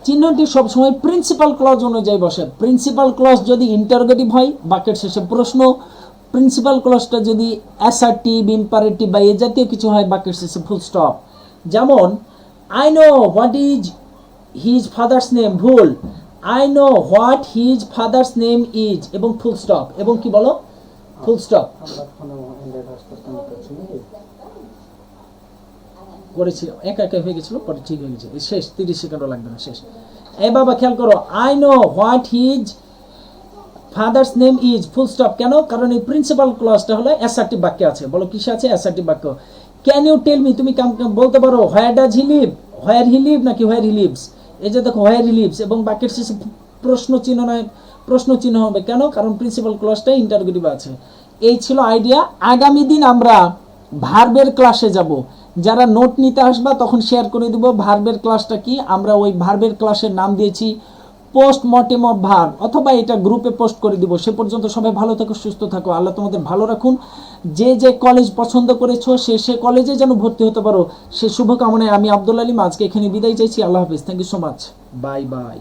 S1: চিহ্নটি সবসময় প্রিন্সিপাল ক্লজ অনুযায়ী বসে। প্রিন্সিপাল ক্লজ যদি ইন্টারোগেটিভ হয়, বাক্যের শেষে প্রশ্ন। প্রিন্সিপাল ক্লজটা যদি অ্যাসার্টিভ, ইম্পারেটিভ বা এ জাতীয় কিছু হয়, বাক্যের শেষে ফুল স্টপ। যেমন I know what is his father's name, ভুল। I know what his father's name is, এবং ফুল স্টপ, এবং কি বলো, ফুল স্টপ করেছি, একা একা হয়ে গেছিল, পরে ঠিক হয়ে গেছে, শেষ 30 সেকেন্ডও লাগবে না, শেষ। এই বাবা খেয়াল করো, I know what his father's name is, full stop. কেন, কারণ এই প্রিন্সিপাল ক্লজটা হলো অ্যাসার্টিভ বাক্যে আছে। বলো কিসে আছে, অ্যাসার্টিভ বাক্য। ক্যান ইউ টেল মি, তুমি বলতে পারো where does he live, where he live নাকি হোয়ার হি লিভস। এই যে দেখো হোয়ার হি লিভস, এবং বাক্যের শেষে প্রশ্ন চিহ্ন নয়, প্রশ্ন চিহ্ন হবে কেন, কারণ প্রিন্সিপাল ক্লজটা ইন্টারোগেটিভ আছে। এই ছিল আইডিয়া। আগামী দিন আমরা ভার্বের ক্লাসে যাব। যারা নোট নিতে আসবা তখন শেয়ার করে দিব ভার্বের ক্লাসটা কি। আমরা ওই ভার্বের ক্লাসের নাম দিয়েছি পোস্ট মর্টেম অফ ভার্ব, অথবা এটা গ্রুপে পোস্ট করে দিব। সে পর্যন্ত সবাই ভালো থাকো, সুস্থ থাকো, আল্লাহ তোমাদের ভালো রাখুন। যে যে কলেজ পছন্দ করেছো সে কলেজে যেন ভর্তি হতে পারো, সে শুভকামনায় আমি আব্দুল আলিম আজকে এখানে বিদায় চাইছি। আল্লাহ হাফিজ, thank you so much, bye by.